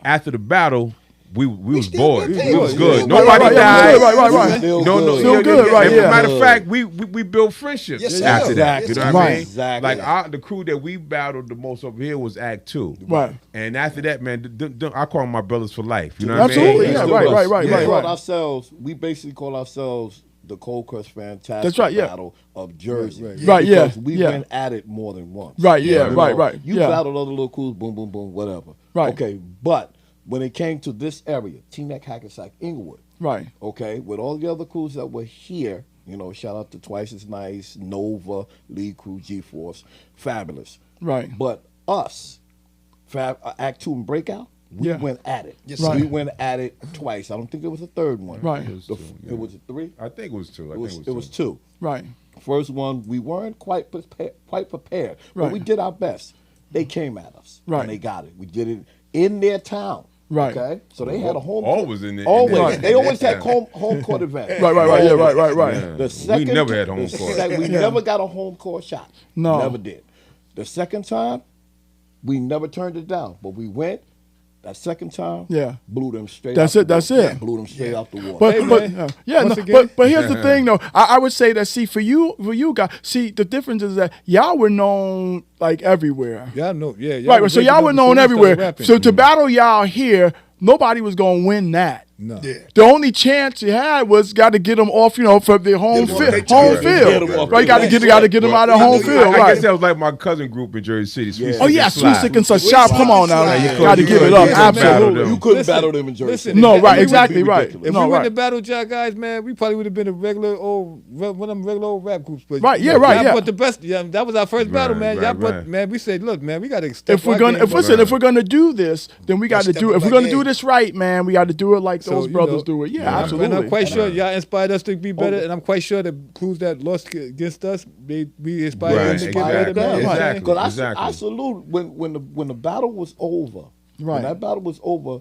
after the battle, we was bored. good. We was good. Right. Nobody died. Right. Still good, right, yeah. Matter of fact, we built friendships after that. You know what I mean? Exactly. Like the crew that we battled the most over here was Act 2. Right. And after that, man, I call them my brothers for life. You know what Absolutely, I mean? right. We basically call ourselves the Cold Crush Fantastic That's right, Battle of Jersey. Because we went at it more than once. Right, right. You battled other little crews, boom, boom, boom, whatever. Right. Okay, but when it came to this area, Teaneck, Hackensack, Inglewood. Right. Okay, with all the other crews that were here, shout out to Twice as Nice, Nova, Lead Crew, G-Force, fabulous. Right. But us, Act 2 and Breakout, we went at it. Yes, we went at it twice. I don't think there was a third one. Right. It was a 3? I think it was 2. It was 2. Right. First one, we weren't quite prepared, but we did our best. They came at us, and they got it. We did it in their town. Right. Okay. So they had a home. Always in there. Always. They always had home court events. Right. Yeah. Right. Yeah. The second, we never had home court. We never got a home court shot. No. Never did. The second time, we never turned it down, but we went. That second time, blew them straight. That's out it. That's it. Blew them straight out the water. But here's the thing, though. I would say that for you guys, the difference is that y'all were known like everywhere. Y'all know, right. So y'all were known everywhere. So to battle y'all here, nobody was gonna win that. No. Yeah. The only chance you had was got to get them off, from their home field. Right, got to get them out of home field. I guess that was like my cousin group in Jersey City. Oh yeah, Sweet Sick and Such. Shop, come on now, got to give it up. Absolutely, you couldn't battle them in Jersey. No, right, exactly right. If we wouldn't have battled y'all guys, man, we probably would have been one of them regular old rap groups. But But the best, that was our first battle, man. Y'all put, man, we said, look, man, we got to step. If we're gonna do this, then we got to do. If we're gonna do this right, man, we got to do it like those brothers do it. Yeah, absolutely. And I'm quite sure y'all inspired us to be better, and I'm quite sure the crews that lost against us, we inspired them to get better. Exactly. Because I salute when the battle was over. When that battle was over,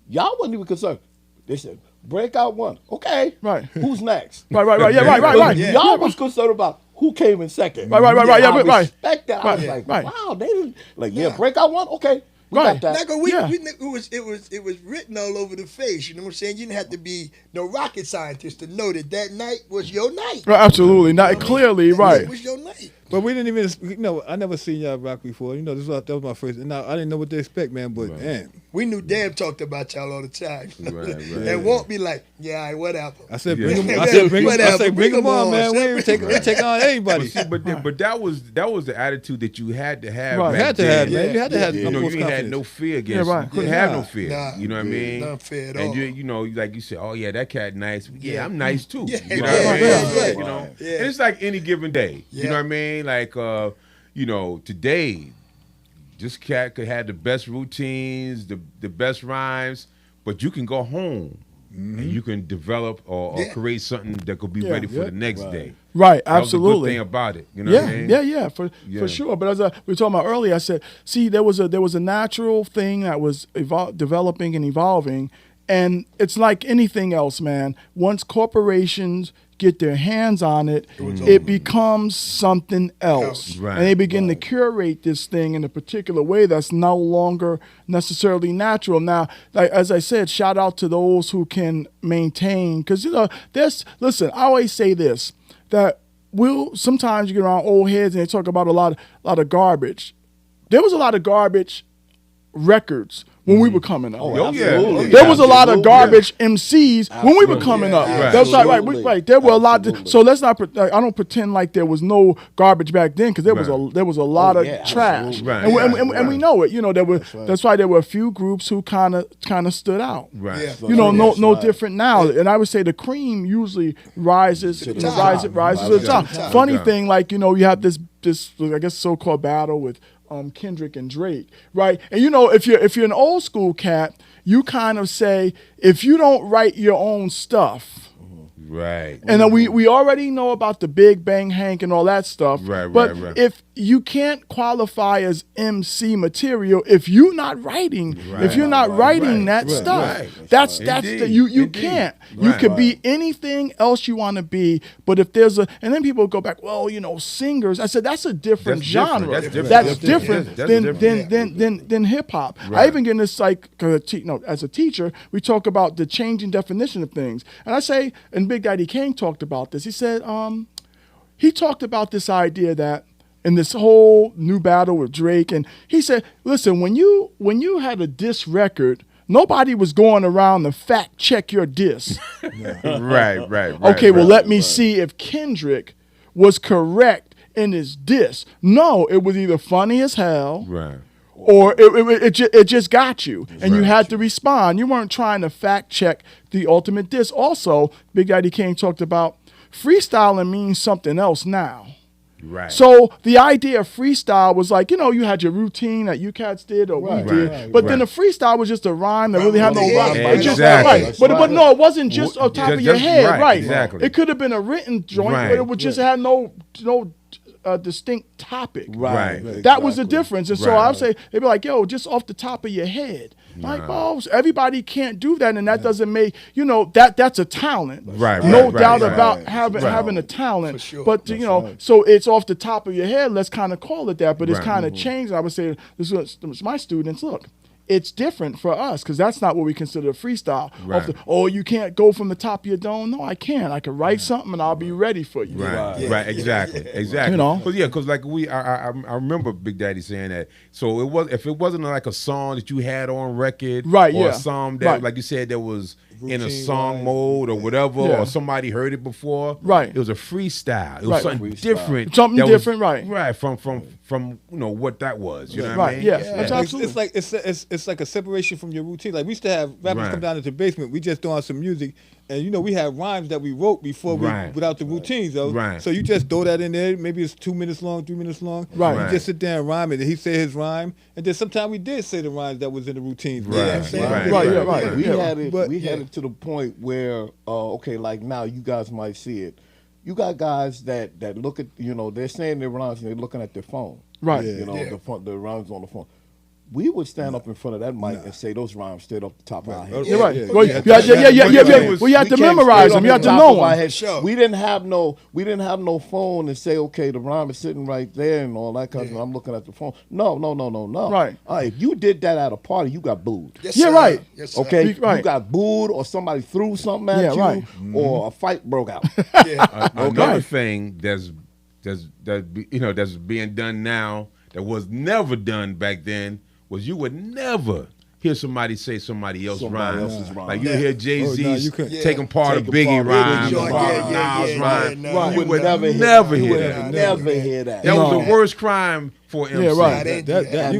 y'all wasn't even concerned. They said, breakout one. Okay. Right. Who's next? Right. Yeah. Right. Yeah. Y'all was concerned about who came in second. Right. Yeah. I respect that. I was Right. like, Right. wow, they didn't breakout one. Okay. We Right. got that. It was written all over the face. You know what I'm saying? You didn't have to be no rocket scientist to know that night was your night. Right. Absolutely. Not clearly. Right. It was your night. But we didn't even, I never seen y'all rock before. That was my first. And I didn't know what to expect, man. But man, we knew Dab talked about y'all all the time. Right. And won't be like, yeah, all right, whatever. I said, Yeah. bring them. Bring them on, man. We take on anybody. But that was the attitude that you had to have. Right. back Had to then. have, man. You had to have. You know, you ain't had no fear against. Yeah, right. You couldn't have no Nah. fear. Nah. You know what I mean? Not fair at And all. you know, like you said, oh yeah, that cat nice. Yeah, I'm nice too. Yeah, You know yeah, what I mean? yeah, You know, yeah. and it's like any given day. You Yeah. know what I mean? Like, you know, today, this cat could have the best routines, the best rhymes, but you can go home and you can develop or Yeah. create something that could be ready for the next day. Right. That was the good Absolutely. thing about it. You know what I mean? Yeah, for Yeah. sure. But as we were talking about earlier, I said, see, there was a natural thing that was developing and evolving, and it's like anything else, man. Once corporations get their hands on it, it becomes something else, Right. and they begin to curate this thing in a particular way that's no longer necessarily natural. Now, like as I said, shout out to those who can maintain, because listen, I always say this, that sometimes you get around old heads and they talk about a lot of garbage. There was a lot of garbage records when we were coming up. Oh, yeah. Absolutely. There was a lot of Absolutely. garbage MCs when we were coming up. Right. That's right, Absolutely. right. There were a lot. Absolutely. So let's not. I don't pretend like there was no garbage back then, because there was a lot of yeah, trash, absolutely. Right, and we know it. You know, that's why there were a few groups who kind of stood out. Right. Yeah. You know, no Right. different now. And I would say the cream usually rises to the top. rises to the top. top. Funny Yeah. thing, like, you know, you have this I guess so-called battle with Kendrick and Drake, right? And you know, if you're an old school cat, you kind of say, if you don't write your own stuff. Right. And then we already know about the Big Bang Hank and all that stuff. Right, but right. if you can't qualify as MC material, if you're not writing, if you're not writing that stuff, right. that's Indeed, you indeed. can't. You Right. could be anything else you want to be, but if there's and then people go back, well, you know, singers. I said that's a different That's different. genre. That's different. That's That's different different. than hip hop. I Right. even get in this as a teacher, we talk about the changing definition of things, and I say, and Big Daddy Kane talked about this. He said he talked about this idea that in this whole new battle with Drake, and he said, listen, when you had a diss record, nobody was going around to fact check your diss. Right. Okay, well, let me see if Kendrick was correct in his diss. No, it was either funny as hell, Right. or it just got you, and you Right. had to respond. You weren't trying to fact check the ultimate diss. Also, Big Daddy Kane talked about freestyling means something else now. Right. So the idea of freestyle was like, you know, you had your routine that you cats did or Right, we did, right, but then right. the freestyle was just a rhyme that really had no rhyme. Yeah, It just, exactly. right. But no, it wasn't just on top of your Just head, right, right? exactly. It could have been a written joint, Right. but it would just had no distinct topic. Right. That was the Exactly. difference. And so Right. I would say, they'd be like, yo, just off the top of your head. Like, well, everybody can't do that, and that doesn't make, you know, that's a talent. Right, No right, doubt right, about right. having a talent. For sure. But, you know, so it's off the top of your head, let's kind of call it that, but it's Right. kind of changed. I would say, this is my students, look, it's different for us because that's not what we consider a freestyle. Right. You can't go from the top of your dome. No, I can. I can write something and I'll be ready for you. Right, exactly. You know? Because like I remember Big Daddy saying that. So if it wasn't like a song that you had on record, Right, or yeah. a song that, Right. like you said, that was in a Routine, song right. mode or whatever, Yeah. or somebody heard it before, Right. It was a freestyle. It was Right. something Freestyle. different. Something that was- different, right. Right. From you know what that was. You know what Right, I mean? yeah. That's absolutely. It's like it's like a separation from your routine. Like we used to have rappers Right. come down into the basement. We just throwing some music, and you know we had rhymes that we wrote before Right. without the routines though. Right. So you just throw that in there. Maybe it's 2 minutes long, 3 minutes long. Right. You Right. just sit there and rhyme it. And he said his rhyme, and then sometimes we did say the rhymes that was in the routines. You know what I'm Right, saying? right. We Yeah. had it. But- we had yeah. it to the point where, okay, like now you guys might see it. You got guys that look at, you know, they're saying their rhymes and they're looking at their phone. Right. Yeah. You know, Yeah. the rhymes on the phone. we would stand up in front of that mic and say those rhymes straight off the top of our head. You're right. Yeah. Well, you have to memorize them. You have to know them. Sure. We didn't have no phone and say, okay, the rhyme is sitting right there and all that kind of. I'm looking at the phone. No. Right. If you did that at a party, you got booed. Yes, Yeah, sir. right. Yes, sir. Okay, Right. you got booed, or somebody threw something at you, right. or a fight broke out. Yeah. Another thing that's being done now that was never done back then was you would never hear somebody say somebody else's rhyme. Like you hear Jay-Z taking part of Biggie rhymes, Nas rhyme. You would never hear that. Never hear that. That was the worst crime for MC. Yeah, right. You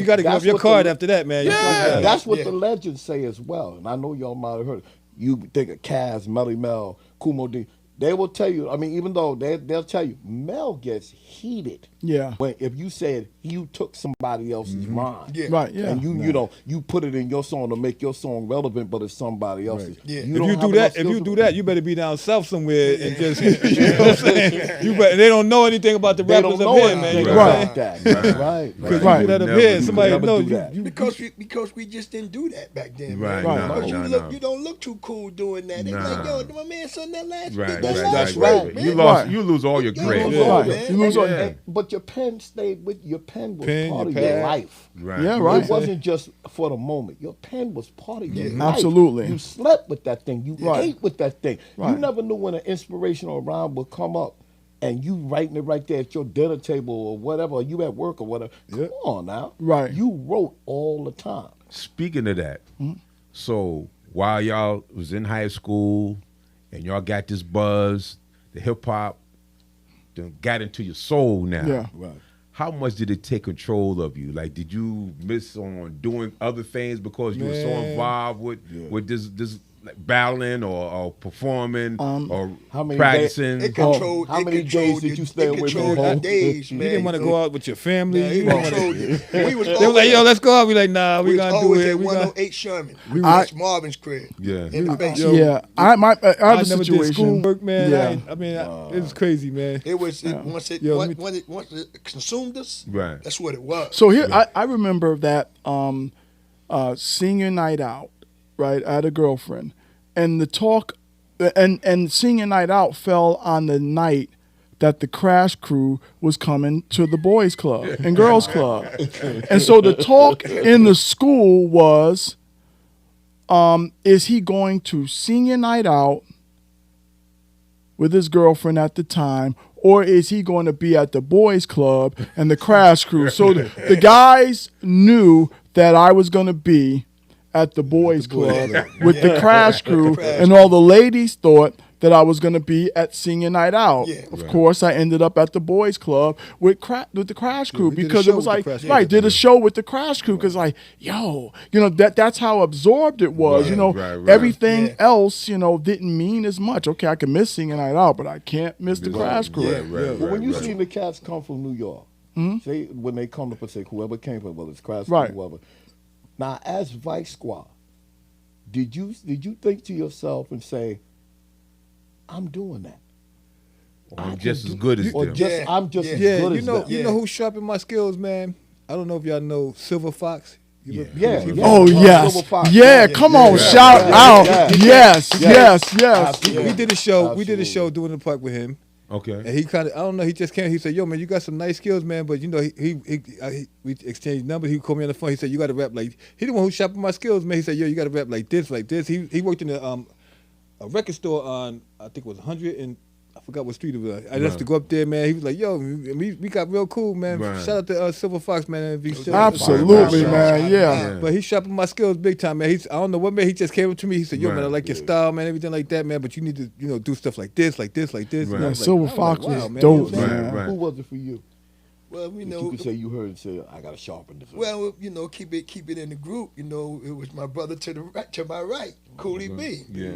got to give up your card after that, man. Yeah. That's what the legends say as well. And I know y'all might have heard it. You think of Kaz, Melly Mel, Kumo D. They will tell you, I mean, even though they'll tell you, Mel gets heated. Yeah. When if you said you took somebody else's rhyme. Yeah. Right, yeah. And you put it in your song to make your song relevant, but it's somebody else's. Yeah. If you do that, you better be down south somewhere and just, you know what I'm saying? They don't know anything about the rappers up here, man. You know what I'm saying? Right. Because you do that up here, somebody knows you. Because we just didn't do that back then. Right, Man. no, Because no. you don't look too cool doing that. They like, yo, my man sung that last Right, beat. That's right. right. Man. You lose all your You credit. lose all, Right. man. You lose all- But your pen stayed with your pen was Pen, part of your your pad. life. Right. Yeah, right. It wasn't just for the moment. Your pen was part of your life. Absolutely. You slept with that thing. You Right. ate with that thing. Right. You never knew when an inspirational rhyme would come up and you writing it right there at your dinner table or whatever, or you at work or whatever. Come on now. Right. You wrote all the time. Speaking of that, so while y'all was in high school and y'all got this buzz, the hip hop done got into your soul now. Yeah. Right. How much did it take control of you? Like, did you miss on doing other things because you were so involved with this like battling or performing or how many practicing? It controlled. How many days did you stay away from home? home? Days, You man. didn't want to go out with your family. Man, You it didn't wanna- controlled you. We was They were like, yo, let's go out. We like, nah, we gonna do always it. at We gonna. 108 Sherman. That's Marvin's crib. Yeah. In the basement. Yo, Yeah. I have I a never did situation. schoolwork, man. Yeah. I mean, it was crazy, man. It was once it Yo, let me- once it consumed us. Right. That's what it was. So here, I remember that senior night out, right? I had a girlfriend, and the talk, and senior night out fell on the night that the Crash Crew was coming to the boys' club and girls' club, and so the talk in the school was, is he going to senior night out with his girlfriend at the time, or is he going to be at the boys' club and the Crash Crew? So the guys knew that I was going to be at the boys' club with the Crash Crew, and all the ladies thought that I was going to be at senior night out. Yeah. Of course, I ended up at the boys' club with the Crash Crew we did a because show it was with the like, Crash Crew. right, did a show with the Crash Crew because like, yo, that's how absorbed it was. Right. Everything else, didn't mean as much. Okay, I can miss singing night out, but I can't miss the Crash Crew. Well, when you seen the cats come from New York, say when they come to Pacific, whoever came from, whether it's Crash Crew, Right. whoever. Now, as Vice Squad, did you think to yourself and say, I'm doing that? I'm just as good as Or them. just I'm just as Yeah, good you as know, them. you know who sharpened my skills, man. I don't know if y'all know Silver Fox. Yeah. Oh, yes. Silver Fox. Yeah, come on, shout out. Yes. We did a show. We did a show doing the park with him, Okay. and he kind of, I don't know, he just came. He said, "Yo, man, you got some nice skills, man." But we exchanged numbers. He called me on the phone. He said, "You got to rap like." He the one who sharpened my skills, man. He said, "Yo, you got to rap like this, like this." He worked in a record store on, I think it was 100 and I forgot what street it was. I used to go up there, man. He was like, "Yo, we got real cool, man." Right. Shout out to Silver Fox, man. And Absolutely, man. Yeah. But he sharpened my skills big time, man. I don't know what, man. He just came up to me. He said, "Yo, man, I like your style, man, everything like that, man. But you need to, do stuff like this, like this, like this." Right. And I Yeah, was Silver like, Fox wow, was man, dope, you know what I'm saying? man. Right. Who was it for you? Well, That you could say you heard and say, I got to sharpen this. Well, keep it in the group. It was my brother to my right, Cooley B. Yeah.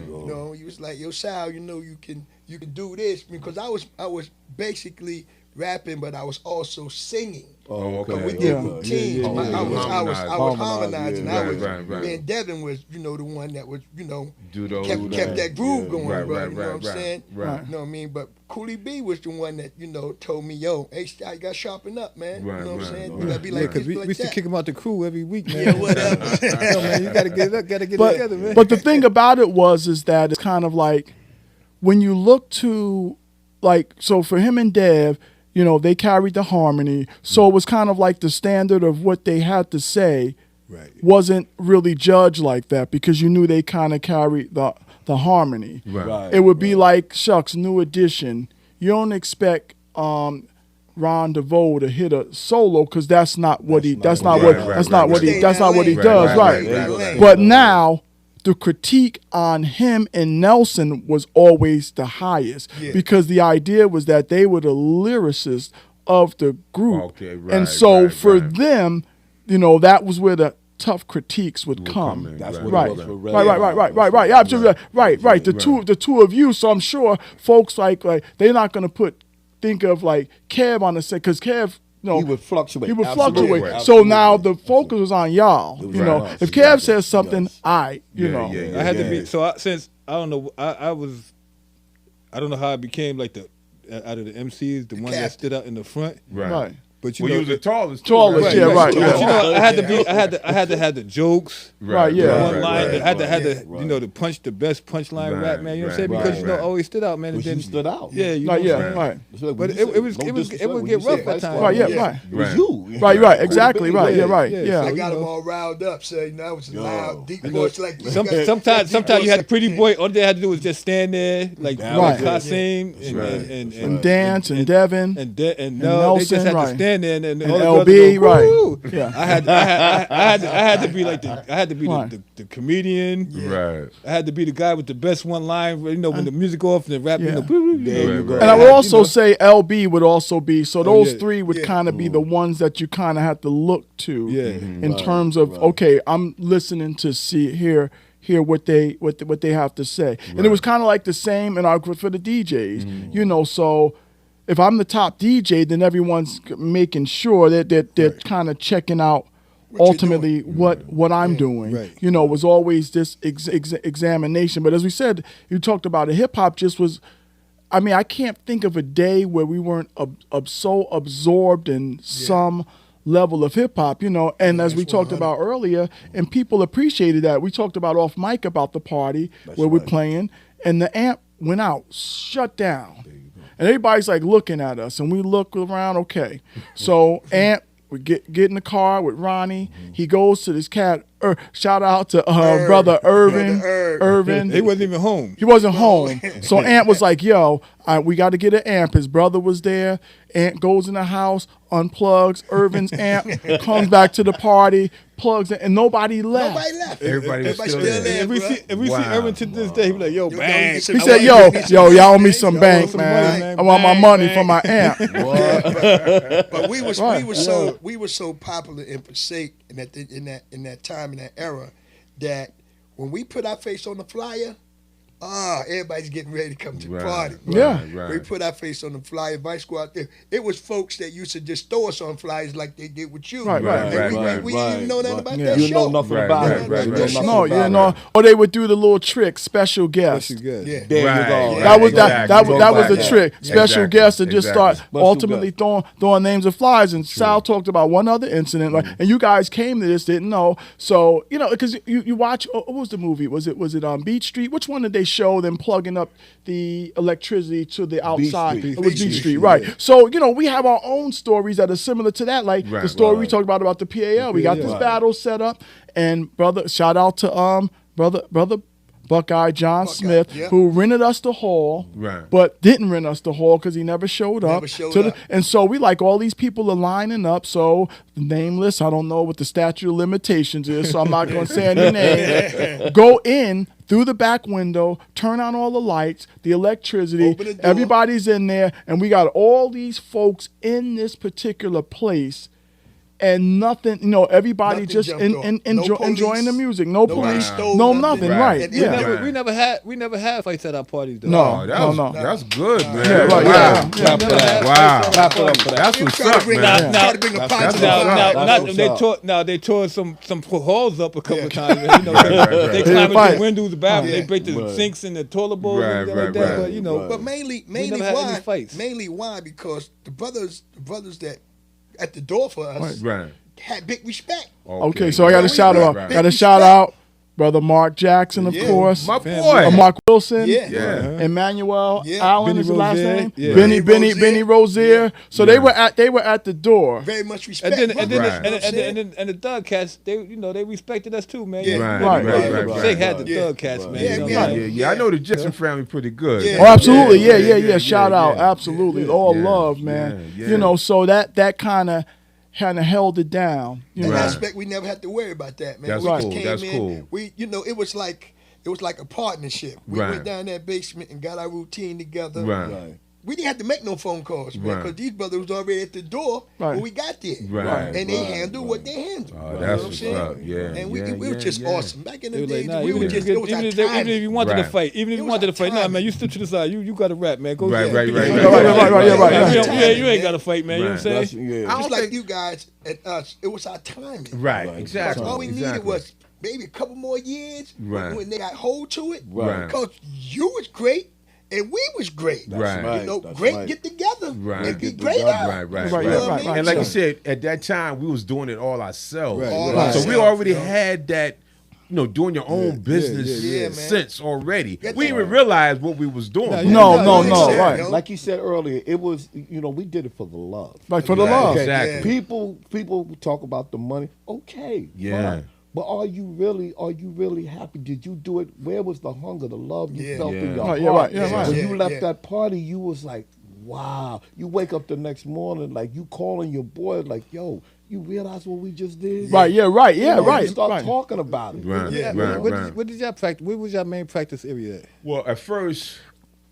He was like, "Yo, Sal, you can do this," because I was basically rapping, but I was also singing. Oh, okay. We did routines. Yeah. I was harmonizing. Right. Me and Devin was, the one that was, kept that groove going, Right, bro. right, You know what I'm right, saying? right. You know what I mean? But Cooley B was the one that, told me, yo, hey, you got to sharpen up, man. Right, you know what I'm right, saying? right. You got to be like because this, we like used to that. kick him out the crew every week, man. Yeah, whatever. Yo, man, you gotta get it up, gotta get it together, man. But the thing about it is that it's kind of like when you look to, like, so for him and Dev, they carried the harmony. So it was kind of like the standard of what they had to say wasn't really judged like that because you knew they kind of carried the harmony. Right. It would be like, shucks, New Edition. You don't expect Ron DeVoe to hit a solo because that's not what he does, right? But now the critique on him and Nelson was always the highest because the idea was that they were the lyricists of the group. Okay, right, and so for right. them, that was where the tough critiques would come. in, That's right. what Right. it was for Right. Absolutely. Right. The two of you. So I'm sure folks like they're not going to think of like Kev on the set because Kev. No, he would fluctuate. Absolutely. So Absolutely. now the focus was on y'all. If Kev says something, I had to be. So since I don't know, I don't know how I became like out of the MCs, the one that stood out in the front. Right. But you was the tallest. Tallest, yeah, right. But I had to be. I had to have the jokes. Right, yeah. One line. I had to the best punchline rap, man. You know what I'm saying? Because I always stood out, man. But you stood out. Yeah, you know right. But it would get rough at times. Right, right. It was you. Right, exactly, right, yeah, right, yeah. I got them all riled up, so I was loud, deep voice like you. Sometimes you had a pretty boy. All they had to do was just stand there, like Kasim and dance and Devin and no, they just had to stand there and LB, right? Yeah, I had to be like the comedian. Right. I had to be the guy with the best one line. When the music off and the rap. Yeah. There you go. And I would also say LB would also be. So those three would kind of be the ones that you kind of have to look to. In terms of okay, I'm listening to hear what they have to say. And it was kind of like the same for the DJs. So if I'm the top DJ, then everyone's making sure that they're kind of checking out ultimately what I'm doing. Right. It was always this examination. But as we said, you talked about it. Hip hop just was. I mean, I can't think of a day where we weren't so absorbed in some level of hip hop, and as we talked about earlier, and people appreciated that. We talked about off mic about the party where we're playing, and the amp went out, shut down. And everybody's like looking at us, and we look around, okay. So amp, we get in the car with Ronnie. He goes to this cat. Shout out to brother Irvin. He wasn't even home. He wasn't home. So Ant was like, yo, we got to get an amp. His brother was there. Ant goes in the house, unplugs Irvin's amp, comes back to the party, plugs it, and nobody left. Everybody was still there. If we see Irvin to this day, he be like, yo, bang. He said, yo, y'all owe me some bank, man. I want my money for my amp. But we were so popular in Passaic in that time, in that era, that when we put our face on the flyer, everybody's getting ready to come to the party. Right. We put our face on the flyer. Vice go out there. It was folks that used to just throw us on flyers like they did with you. Right. We didn't even know nothing about that You show. know nothing about it. No, or they would do the little trick, special guest. Yeah. That was the trick. Special guests to just start ultimately throwing names of flies. And Sal talked about one other incident, and you guys came to this, didn't know. So because you watch, what was the movie? Was it Beach Street? Which one did they show them plugging up the electricity to the outside? It was Beach Street, right? Yeah. So we have our own stories that are similar to that, like the story we talked about the PAL. We got this battle set up, and shout out to brother Buckeye John Smith, who rented us the hall, but didn't rent us the hall because he never showed up. And so we all these people are lining up. So nameless, I don't know what the statute of limitations is, so I'm not going to say any names. Go in through the back window, turn on all the lights, the electricity. Everybody's in there, and we got all these folks in this particular place. and nothing, everybody Nothing just jumped off. No enjoying the police. music. No Nobody police, stole no nothing. nothing. Right. Right? And Yeah. We never had fights at our parties though. No. That's good, man. Yeah, right, Wow. yeah. Clap for that. Wow. Clap it up for that. That's You what's try to up, bring man. try to bring a That's positive what's vibe. up. They tore some halls up a couple of times. right, They right. climb into Fight. the windows, the bathroom, Yeah. they break the sinks and the toilet bowls and everything like that. Right. But But mainly never had any why? fights. Mainly why? Because the brothers that at the door for us Right. had big respect. Okay, so I got a Right, shout out. right. Got a shout out, brother Mark Jackson, of Yeah. course. My boy. Mark Wilson. Yeah. Yeah. Emmanuel Yeah. Allen Benny is the last Rozier. name. Yeah. Benny Benny Rozier. Yeah. So they were at the door. Very much respect. And then Right. and the Thug Cats, they respected us too, man. Yeah. Right. Shake had the Yeah. Thug Cats, man. Yeah, you know yeah. what I'm Yeah, saying? yeah. I know the Jackson family pretty good. Yeah. Oh, absolutely. Yeah. yeah, Shout out. yeah. Absolutely. All Yeah. love, man. Yeah. So that kind of held it down. That Right. aspect, we never had to worry about that, man. That's We just cool, came that's in, cool. it was like a partnership. We Right. went down that basement and got our routine together. Right. We didn't have to make no phone calls, man, Right. because these brothers was already at the door Right. when we got there. Right. And they handled what they handled. Oh, You know that's what I'm what's saying? up. Yeah. And we yeah, were just yeah. awesome. Back in They the was day, like, nah, we were just, it was our even timing. if you wanted to Right. fight, even if It you was wanted to our fight, nah, timing. man, you step to the side. You got to rap, man. Go Right, ahead. right, right, right, right. You ain't got to fight, man. You know what I'm Right. saying? Yeah. I Just don't like think- you guys and us, it was our timing. Right. Right. Exactly. All we needed exactly. was maybe a couple more years Right. when they got hold to it. Right. Because you was great and we was great. Right. You know, That's great right. get together Right. and be Get great together. out. Right, right, Right, right. yeah, right, right. And like you Right. said, at that time we was doing it all ourselves. Right, All right. So we ourselves, already you know. had that, doing your own business yeah, man. sense already. Yeah, We didn't even realize what we was doing. No, Yeah, right. yo. Like you said earlier, it was we did it for the love. Like for the Right, love. exactly. People talk about the money. Okay, Yeah. fine. But are you really happy? Did you do it? Where was the hunger, the love you Yeah. felt Yeah. in your Right, heart? yeah, right, yeah, right. When Yeah, you left yeah. that party, you was like, wow. You wake up the next morning, like you calling your boy, like, yo, you realize what we just did? Right, yeah, right, You yeah, know, right. You start right. talking about it. Right, Yeah, right, What right. did, what did y'all practice? Where was y'all main practice area at? Well, at first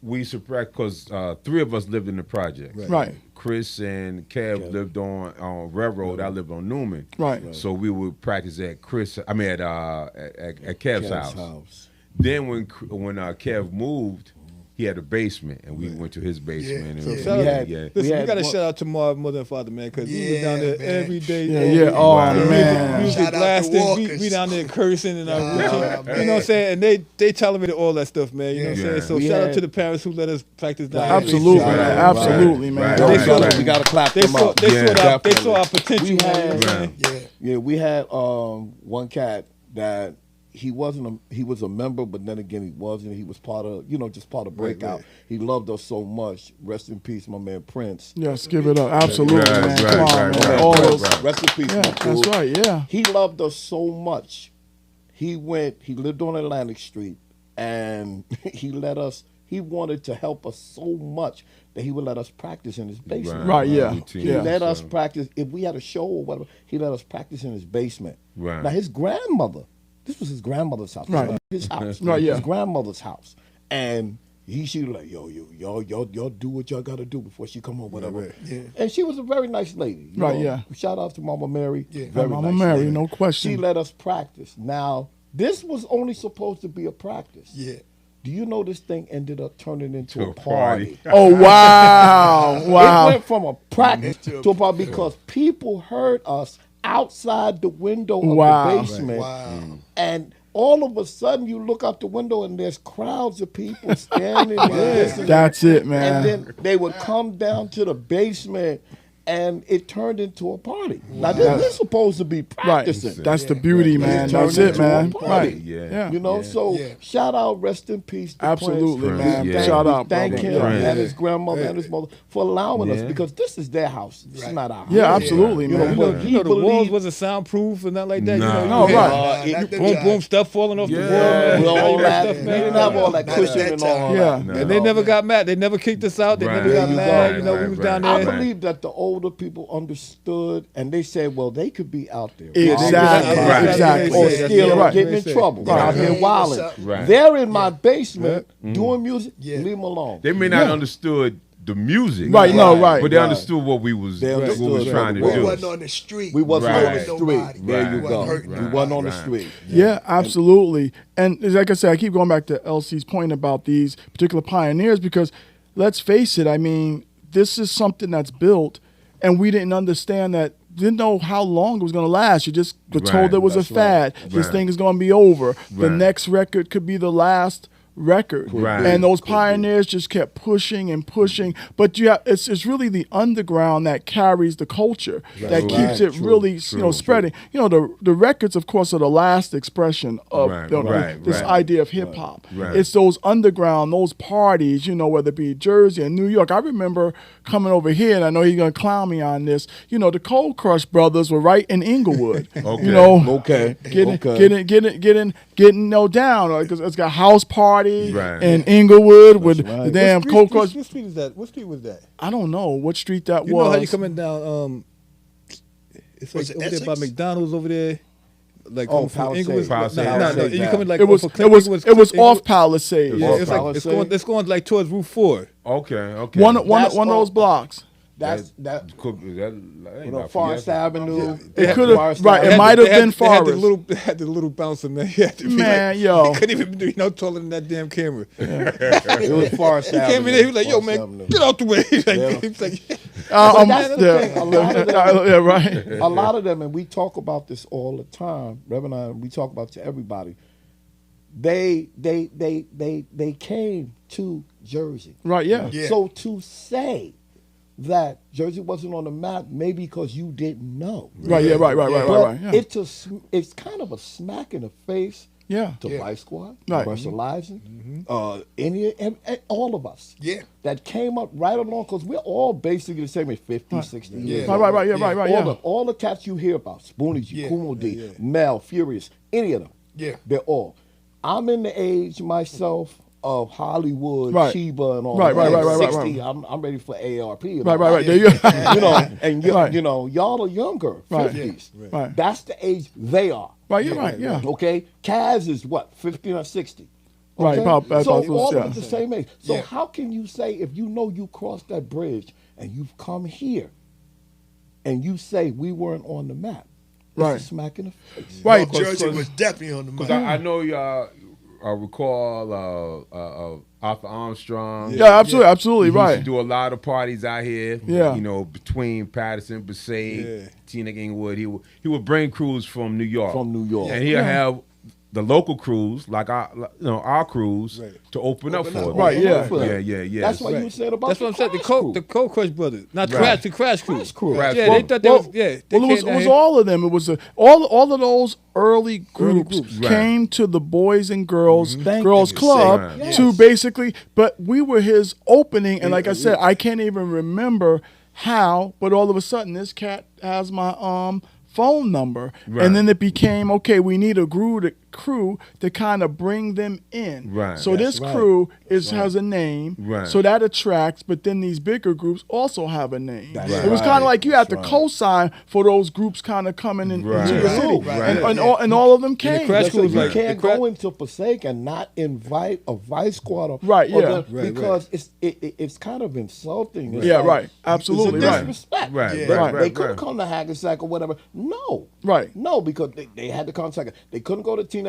we used to practice because three of us lived in the project. Right. Chris and Kev lived on Railroad. I lived on Newman. Right. So we would practice at Kev's house. House. Then when Kev moved, he had a basement, and we went to his basement. Yeah. And So shout yeah, out- yeah. Listen, we had got to one- shout out to Marv, mother and father, man, because we was Yeah, down there man. every day. Yeah, every yeah. day. Oh, Wow. man. Music Shout out to blasting, Walkers. we down there cursing and Nah, you know what man. I'm saying? And they tolerated all that stuff, man. You know what I'm Yeah. saying? So We shout out had- to the parents who let us practice down there. Absolutely, Right, man. right, Absolutely, man. right, Don't right, feel right. We got to clap They them saw up. they Yeah. saw our Definitely. potential. We man, you know what I'm had- saying? Yeah. Yeah, we had one cat that he was a member, but then again he wasn't. He was part of just part of Breakout. right. He loved us so much. Rest in peace, my man Prince. Yes, give it up. Absolutely, Right, man. right, Come on, right, man. right, All right, those. right. Rest in peace. Yeah, my that's dude. right. Yeah. He loved us so much. He lived on Atlantic Street, and he wanted to help us so much that he would let us practice in his basement. Right, yeah. routine, He Yeah. let us so- practice. If we had a show or whatever, he let us practice in his basement. Right. Now his grandmother, this was his grandmother's house. Right. His house. Right, yeah. His grandmother's house. And she was like, y'all do what y'all gotta do before she come home, whatever. Right, yeah. And she was a very nice lady. you Right, know. yeah. Shout out to Mama Mary. Yeah. Very Mama nice Mary, lady. no question. She let us practice. Now, this was only supposed to be a practice. Yeah. Do you know this thing ended up turning into To a a party? party. Oh, wow. It Wow. went from a practice To to a a party because people heard us outside the window of Wow. the basement. Wow. And all of a sudden, you look out the window and there's crowds of people standing there. listening. That's it, And man. then they would come down to the basement, and it turned into a party. Now, this is supposed to be Right. practicing. That's the beauty, man. It That's turned it, into a man. party. Right. Yeah. Yeah. You know, so Yeah. shout out, rest in peace. To Absolutely, Prince. man. Yeah. Shout out, Thank brother. him Prince. and his grandmother and his mother for allowing us Yeah. because this is their house. This is Right. not our house. Yeah, absolutely, You know, man. but he You know, the walls believed wasn't soundproof and nothing like that. Nah. You know, No, you had, right. Not that boom, time. boom, stuff falling off Yeah. the wall. with all that. stuff, We man. didn't have all that Not at cushion that and all time. Yeah. that. No. And they never got mad. They never kicked us out. They Right. never There got you mad. go. You know, we Right, was right. down I there. believe that the older people understood and they said, well, they could be out there. Exactly. Right. Exactly. Or Yeah, still right. getting in trouble. Right. Out here Right. wilding. Right. Right. They're in my basement doing music. Yeah. Leave them alone. They may not understood the music. Right, no, right. But they Right. understood what we was They understood trying to what do. We wasn't on the street. We wasn't Right. on the street. Nobody. There Right. you go. Wasn't hurting We wasn't on the Right. street. Yeah, absolutely. And like I said, I keep going back to LC's point about these particular pioneers because let's face it, I mean, this is something that's built and we didn't understand that, didn't know how long it was going to last. You just were told Right. it was a That's right. fad. This Right. thing is going to be over. The Right. next record could be the last record. Right. And those Could be. pioneers just kept pushing and pushing. But it's really the underground that carries the culture, that keeps Right. it True. really True. spreading. You know, the records, of course, are the last expression of Right. this Right. idea of hip hop. Right. It's those underground, those parties, you know, whether it be Jersey and New York. I remember coming over here, and I know he's gonna clown me on this. You know, the Cold Crush brothers were right in Inglewood. Okay. You know, Okay. getting no down because it's got house party Right. in Inglewood with right. the damn What Cold street- Crush. What street is that? What street was that? I don't know what street that You was. know how you coming down? It's Was like it over there by Essex? McDonald's over there. Like Oh, coming from Palisades. Inglewood. Palisades. No, you coming like It was off of Inglewood- it was Inglewood- off Palisades. Yeah, Off it's like Palisades? it's going like towards Route 4. Okay. One That's of those all- blocks. That That Forest Avenue. It could've- Forest right, it Avenue. might have They had- been they had the Forest. little, they had the little bouncer man. He had to be Man, like, yo. he couldn't even be taller than that damn camera. It was Forest He Avenue. came in there. He was like, "Yo, Forest man, Avenue. get out the way." He's like, Yeah. he's like, that's the thing. A lot of them- yeah, right. A lot of them, and we talk about this all the time, Reverend, and we talk about it to everybody. They came to Jersey. Right, yeah. Yeah. So to say that Jersey wasn't on the map, maybe because you didn't know. Right, yeah, right. But Yeah. it's kind of a smack in the face Yeah. to Yeah. Vice Squad, Right. commercializing, and all of us. Yeah. That came up right along, because we're all basically the same age, 50, 60 years Yeah. old. Right, yeah. All the cats you hear about, Spoonie G, Yeah. Kumo D, Yeah. Mel, Furious, any of them. Yeah. They're all. I'm in the age myself of Hollywood, Right. Chiba, and all Right, that. right. 60, I'm ready for ARP. and all Right. that. There you go. You know, and Right. y'all are younger, Right. 50s. Right. That's the age they are. Right, you're right, yeah. Okay, Kaz is what, 50 or 60. Right, Okay? about so those, all yeah. of us the same age. So Yeah. how can you say, if you know you crossed that bridge and you've come here, and you say we weren't on the map? It's Right. a smack in the face. Right. Well, Jersey was definitely on the Because map. I know y'all. I recall Arthur Armstrong. Yeah, absolutely, He used right. to do a lot of parties out here. Yeah. You know, between Patterson, Passaic, Yeah. Teaneck, Inglewood. He would bring crews from New York. From New York. And he'll have the local crews, like our crews, Right. to open up for him. Right, yeah. Yeah. That's what you said about that's what I'm saying. Crash The Cold Crush brothers, not Right. the Crash Crew. Crash Crew. Crash Yeah, Crew. they thought they was. Yeah, they Well, it came down was here. all of them. It was all of those early groups, groups. came to the Boys and Girls Thank Girls you. Club Right. to Yes. basically. But we were his opening, and like I said, I can't even remember how. But all of a sudden, this cat has my phone number, Right. and then it became okay. We need a crew to kind of bring them in. Right. So That's this right. crew has a name. Right. So that attracts. But then these bigger groups also have a name. That's It was right. kind of like you had to That's right. co-sign for those groups kind of coming in, Right. into your Right. city, Right. and all of them came. Crash Listen, Crew was you like- can't the cra- go into Passaic and not invite a Vice Squad. Right, yeah. Because it's kind of insulting. It's Yeah, like- right. Absolutely, it's a right. disrespect. Right, Yeah. But right, they right, couldn't right. come to Hackensack or whatever. No. Right. No, because they had the contact. They couldn't go to Teaneck.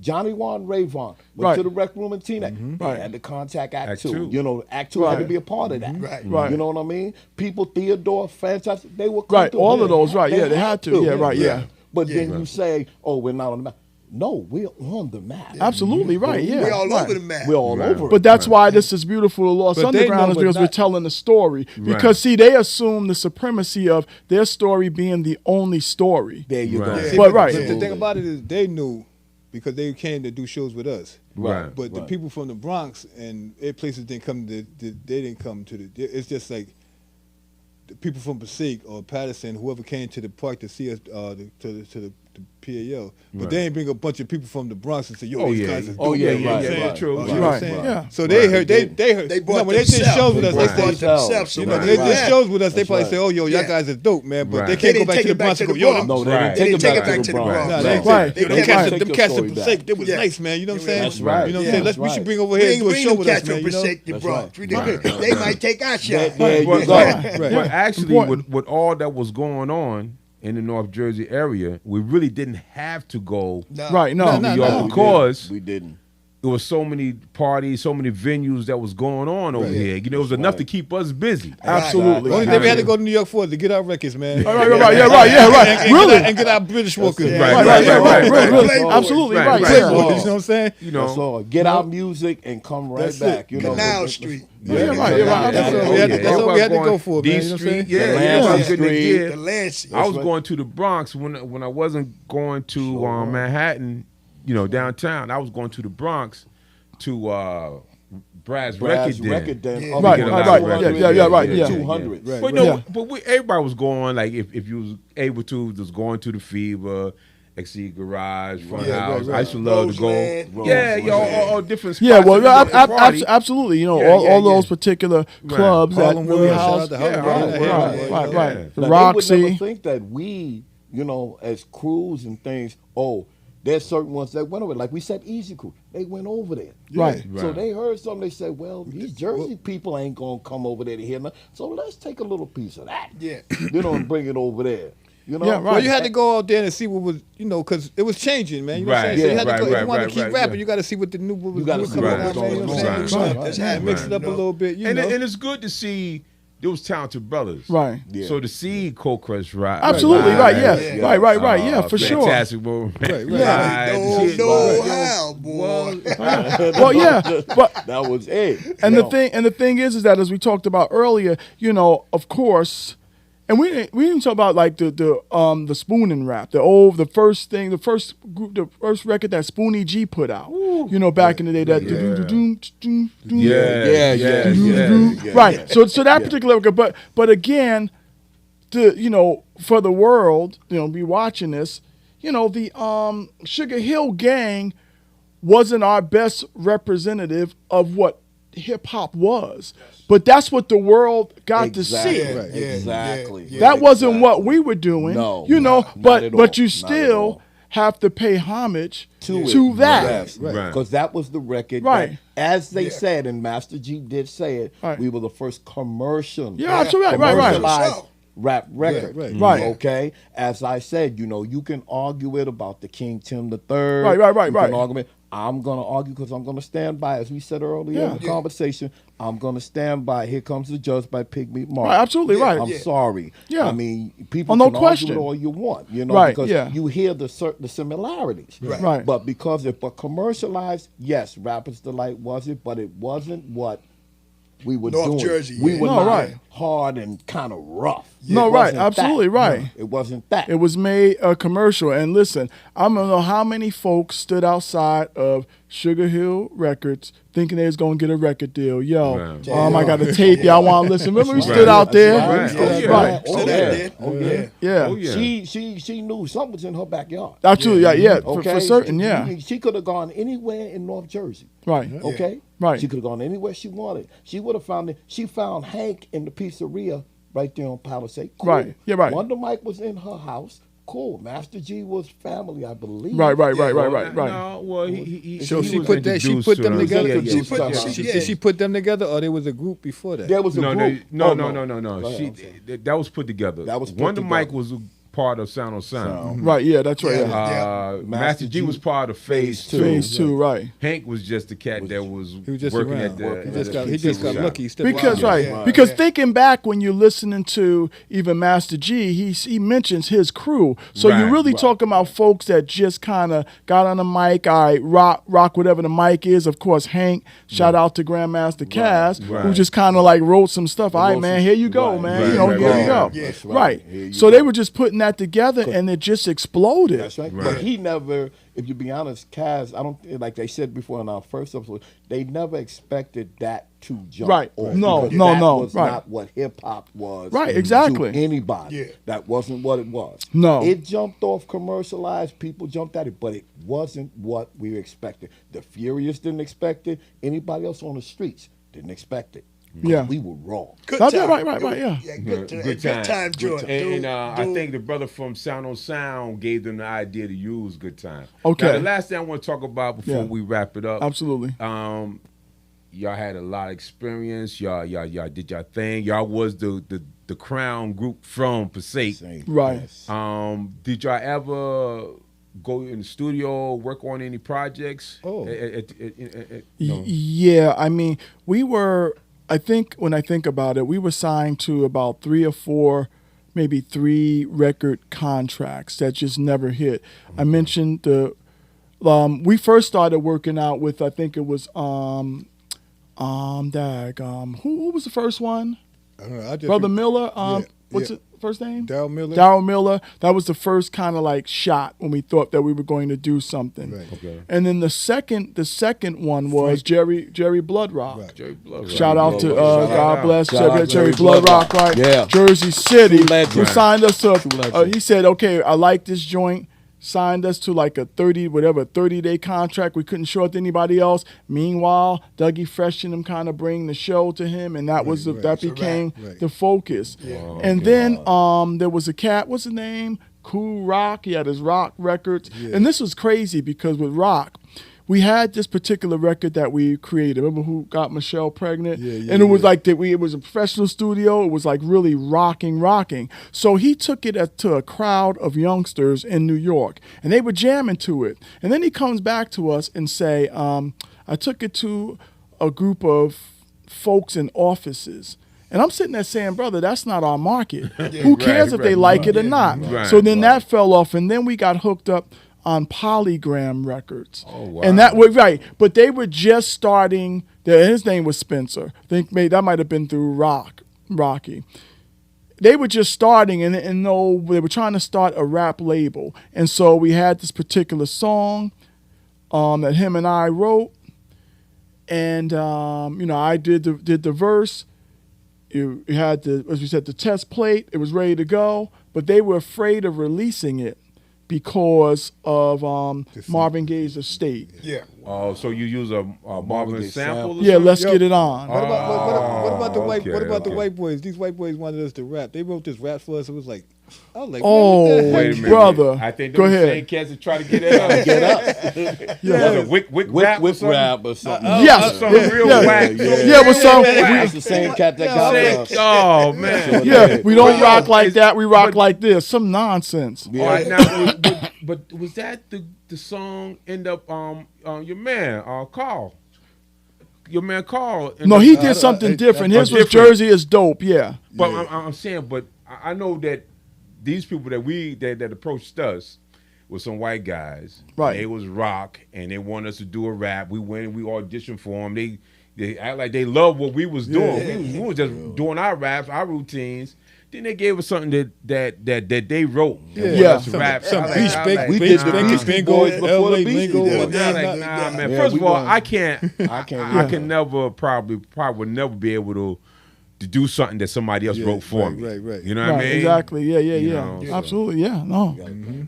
Johnny Juan Rayvon went Right. to the rec room in Teaneck. Right. They had to contact Act Act 2. Two. You know, Act 2 had to Right. be a part of that. Right. Right. You know what I mean? People, Theodore, fantastic. They were Right, all of those, right, yeah, they had to. Yeah, right, yeah. But then you say, oh, we're not on the map. No, we're on the map. Absolutely, right, yeah. We all right. over the map. We're all Right. over But it. that's why this is beautiful. The Lost But they Underground know, is but because we're not- telling the story. Right. Because see, they assume the supremacy of their story being the only story. There you Right. go. Yeah. But right. But the thing about it is, they knew because they came to do shows with us. Right. But the Right. people from the Bronx and their places didn't come to. They didn't come to the. It's just like the people from Passaic or Patterson, whoever came to the park to see us, to the PAL, but they ain't bring a bunch of people from the Bronx and say, "Yo, these guys is dope." Oh yeah, You know what I'm right, saying? right. True. You know what I'm Right. saying? Yeah. So they heard, they heard. They You know, bought when they did themselves. shows with us, They they bought say, themselves. you know, Right. they did Right. shows with us. They That's probably right. say, "Oh, yo, y'all Yeah. guys is dope, man," but Right. they They can't go didn't back take to the it back Bronx to and go, the "Yo, Bronx. No, they Right. didn't take it back to the Right. Bronx. Nah, Right. they Right. said, Right. them cats, Take them your cats story in back. Passaic, they was Yeah. nice, man. You know what I'm saying? That's right. You know what I'm Yeah. saying? That's We should right. bring over We here and ain't do a bring show them with us, cats man. from You know? Passaic to That's Bronx. right. They might take our shot. There you Right. go. Right. But actually, Important. with all that was going on in the North Jersey area, we really didn't have to go No. Right. No. to New York no. because We didn't. there was so many parties, so many venues that was going on over here. You know, it was enough to keep us busy. Absolutely. Only thing we had to go to New York for is to get our records, man. Right. Yeah. Right. Yeah. Right. And Really. and get our British workers. Right, Right. right, Right. Yeah. right, Right. right, Really. Playboys. Absolutely. Right, Right. right. Yeah. Playboys, you know what I'm saying? You That's know, all. Get our music and come right That's back. it. You know, Canal Street. Yeah. Right. Yeah. Right. That's all we had to- that's all we had to go for, man. You know what I'm saying? Yeah, The yeah, Lansing I was getting Street. it, yeah. The Lansing. I was right. going to the Bronx when I wasn't going to Manhattan, you know, downtown. I was going to the Bronx to Brad's Brad's Record record Den. den. Yeah. up Right, to right, the right. 200, Yeah, right, yeah. 200. Right. But no, Yeah. everybody was going. Like if you was able to, just going to the Fever, Exceed Garage, Front Yeah, House. right, right. I used to love to go. Roseland. Yeah, all different spots. Yeah, well, to go to the party. absolutely. You know, Yeah, all yeah, those yeah. particular clubs Harlem that Willie World, shout House, out to Yeah, Harlem World. Harlem Yeah, World. right. Yeah. The Now, Roxy. They would never think that we, you know, as crews and things, there's certain ones that went over. Like we said, Easy Crew, they went over there. Right. So Right. they heard something. They said, well, these Jersey people ain't going to come over there to hear nothing. So let's take a little piece of that. Yeah. You know, and bring it over there. You know? Yeah, right. Well, you had to go out there and see what was, you know, because it was changing, man. You know what I'm Right. saying? So you Yeah, had to right, go, if right, you want right, to keep right, rapping, right. you got to see what the new what was gotta what see coming what's out, man. You know what I'm going saying? on. Right. That's Yeah, happening. mix it up a little bit, you And know. it's good to see those talented brothers. Right. Yeah. So to see Cold Crush ride. Absolutely, right, yeah. Yeah. Right, yeah, for sure. Fantastic. Well, Right. No, how, boy. Well, yeah, but That was it. and You the thing is that as we talked about earlier, you know, of course, and we didn't talk about like the spooning rap, the first record that Spoonie G put out, you know, back in the day, that yeah. right. So that particular record, but again, for the world, you know, be watching this, you know, the Sugar Hill Gang wasn't our best representative of what hip hop was, but that's what the world got to see. Yeah, Right. Exactly. yeah. That wasn't what we were doing, No, you know. not at all. But you Not at still all. have to pay homage to that. Yes, Right. Because that was the record. Right. That, as they said, and Master G did say it, Right. we were the first commercial. Yeah, absolutely. Right. commercialized rap record. Right. Okay. As I said, you know, you can argue it about the King Tim the Right, Third. right. You can argue it. I'm gonna argue because I'm gonna stand by, as we said earlier in the conversation. I'm gonna stand by. Here Comes the Judge by Pigmeat Mark. Right, absolutely right. I'm sorry. Yeah. I mean, people Oh, no can question. argue it all you want, you know, Right, because yeah. you hear the similarities. Right. But because it but commercialized, yes, Rapper's Delight was it, but it wasn't what we were North doing. Jersey, We yeah. were No, not right. hard and kind of rough. No, It right, wasn't that. absolutely right. No, it wasn't that. It was made a commercial. And listen, I don't know how many folks stood outside of Sugar Hill Records thinking they was going to get a record deal. Yo, Right. I got a tape. Y'all want to listen? Remember we Right. stood out there? Right. Oh, yeah. Right. Oh, Stood yeah. out there. Oh, yeah. Yeah. Oh, yeah. She knew something was in her backyard. Absolutely. Yeah. Okay, For certain, yeah. She could have gone anywhere in North Jersey. Right. Okay, Right. She could have gone anywhere she wanted. She would have found it. She found Hank in the pizzeria right there on Palisade. Cool. Right. Yeah, right. Wonder Mike was in her house. Cool. Master G was family, I believe. Right. No, well, he So he she was put that. She introduced put to them us. together. Yeah, She yeah. put- Did she put them together, or there was a group before that? There was a No, group. no. Oh, Go ahead, I'm That was put together. That was put Wonder together. Mike was a part of Sound on Sound. Right. Yeah, that's right. Yeah. Yeah. Master G was part of Phase 2. Phase 2, right. Hank was just the cat that was He was just working around. at the. He just got lucky. He stepped Because out. because thinking back when you're listening to even Master G, he mentions his crew. So you're Right, really right. talking about folks that just kind of got on the mic. I rock whatever the mic is. Of course, Hank. Shout out to Grandmaster Cass, who right. just kind of like wrote some stuff. All right, wrote man, some- here you go, right, man. right, You know, right, here you right. go. That's Right. Here you So go. they were just putting that together, and it just exploded. That's right. Right. But he never, if you be honest, Kaz, I don't like they said before in our first episode, they never expected that to jump Right. off. No, because no, that no, was right. not what hip hop was. Right, exactly. To anybody. Yeah. That wasn't what it was. No. It jumped off commercialized, people jumped at it, but it wasn't what we expected. The Furious didn't expect it. Anybody else on the streets didn't expect it. Yeah. We were wrong. Good Right, time. right, yeah. Yeah, Good time, time. Jordan. And I think the brother from Sound on Sound gave them the idea to use Good Time. Okay. Now, the last thing I want to talk about before we wrap it up. Absolutely. Y'all had a lot of experience. Y'all did y'all thing. Y'all was the crown group from Passaic. Right. Yes. Did y'all ever go in the studio, work on any projects? Oh. No. Yeah, I mean, we were, I think when I think about it, we were signed to about 3 or 4, maybe 3 record contracts that just never hit. I mentioned we first started working out with, I think it was, who was the first one? I don't know. I just Brother Miller. What's yeah. the first name? Darryl Miller. Darryl Miller. That was the first kind of like shot when we thought that we were going to do something. Right. Okay. And then the second one was Jerry Bloodrock. Right. Jerry Blood. Shout out to Shout God out. bless Shout out Jerry Bloodrock. Bloodrock, right? Yeah. Jersey City. True legend. Who signed us to? legend. He said, "Okay, I like this joint." Signed us to like a 30-day contract. We couldn't show it to anybody else. Meanwhile, Dougie Fresh and them kind of bring the show to him, and that was Right. that became Right. the focus. Yeah. And then there was a cat. What's his name? Cool Rock. He had his rock records, Yeah. and this was crazy because with rock, we had this particular record that we created. Remember who got Michelle pregnant? Yeah, and it was yeah. like that. It was a professional studio. It was like really rocking. So he took it to a crowd of youngsters in New York, and they were jamming to it. And then he comes back to us and say, "I took it to a group of folks in offices." And I'm sitting there saying, "Brother, that's not our market. Who cares if they like it or not?" Right, So then right. that fell off, and then we got hooked up on Polygram Records. Oh, wow. And that was right, but they were just starting. His name was Spencer. I think maybe that might have been through Rocky. They were just starting, and no, they were trying to start a rap label. And so we had this particular song that him and I wrote, and I did the verse. You had as we said, the test plate. It was ready to go, but they were afraid of releasing it because of Marvin Gaye's estate. Yeah. Oh, so you use a Marvin Gaye sample? or Yeah, something? let's get it on. What about the white? okay, What about the okay. white boys? These white boys wanted us to rap. They wrote this rap for us. It was like, I was like, Oh, what the heck? Wait a minute. brother. I think Go those ahead. same cats that try to get it up. Get up. Yeah. Was it Wick rap or With something? rap or something. Yes, Some yeah, real yeah. whack. Yeah, with some. That's the same cat that got us. Oh, man. Yeah, we don't But, rock like it's- that. We rock but- like this. Some nonsense. All right, now, but was that the song end up your man Carl? Your man Carl. ended No, up- he did something different. His was different. Jersey is dope. Yeah. But I'm saying, but I know that these people that approached us were some white guys. Right. They was rock, and they wanted us to do a rap. We went and we auditioned for them. They act like they loved what we was doing. We was just doing our raps, our routines. Then they gave us something that they wrote. And wanted us to rap. Some I like- Beach I Big like- we Beach did the Big Beastie Bingo, Boys before the LA Beastie Lingo. Boys. Yeah, whatnot. like, nah, man. Yeah, First we of all, gonna- I can't. I can't. I can never probably would never be able to do something that somebody else Yeah, wrote for right, me. right. You know what I Right, mean? exactly. Yeah. You know, so- Absolutely. Yeah. No.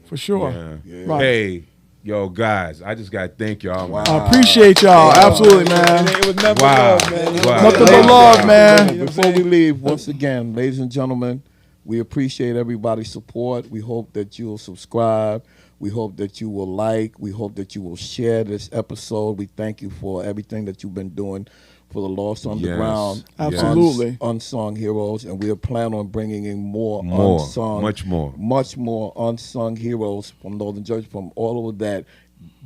For sure. Yeah. Right. Hey, yo, guys, I just gotta thank y'all. Man. I appreciate y'all. Absolutely, man. It was never Wow. love, man. Wow. Nothing but Wow. love, man. Before we leave, once again, ladies and gentlemen, we appreciate everybody's support. We hope that you will subscribe. We hope that you will like. We hope that you will share this episode. We thank you for everything that you've been doing for the Lost Underground. Yes. Absolutely. Unsung heroes. And we plan on bringing in more unsung. Much more. Much more unsung heroes from Northern Jersey, from all over that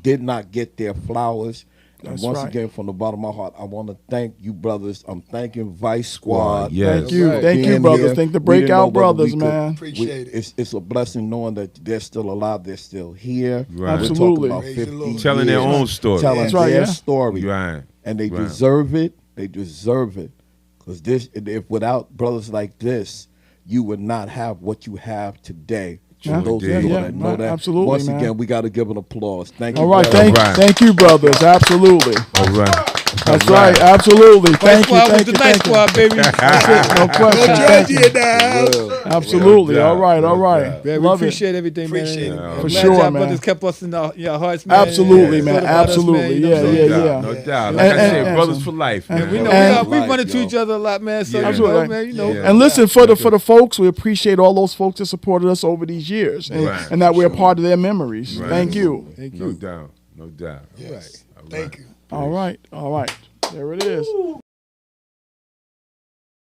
did not get their flowers. And That's once right. again, from the bottom of my heart, I want to thank you, brothers. I'm thanking Vice Squad. Yes. Thank you. Right. Thank you, Being brothers. here. Thank the We didn't know Breakout whether we Brothers, could- man. Appreciate it. It's a blessing knowing that they're still alive, they're still here. Right. We're talking Absolutely. about Praise the 50 Lord. Telling their years. own story. Telling That's right, their yeah. story. Right. And they Right. deserve it. They deserve it. Because if without brothers like this, you would not have what you have today Yeah. Those Yeah, people yeah, that know right, that. absolutely, Once man. again, we got to give an applause. Thank you. All right, brother. thank you, brothers. Absolutely. All right. That's right. Absolutely. Thank you. Squad was Thank the you. night Thank you. squad, baby. That's it. No question. Thank you. Absolutely. No doubt, All right. no All right. doubt. Man, we Love it. appreciate everything, Appreciate man. it, man. I'm For glad sure, y'all man. brothers kept us in your hearts, man. Absolutely, and man. thought about us, Absolutely. you know what I'm Yeah, saying? No doubt. And- Like I said, and- brothers for life, man. We know And- we run into yo. each other a lot, man. So Yeah. you know, Absolutely. man, you know. Yeah. And listen, for the folks, we appreciate all those folks that supported us over these years, and, Right. and that we're a part of their memories. Right. Thank you. Thank No you. doubt. No doubt. Yes. All right. Thank you. All right. All right. There it is.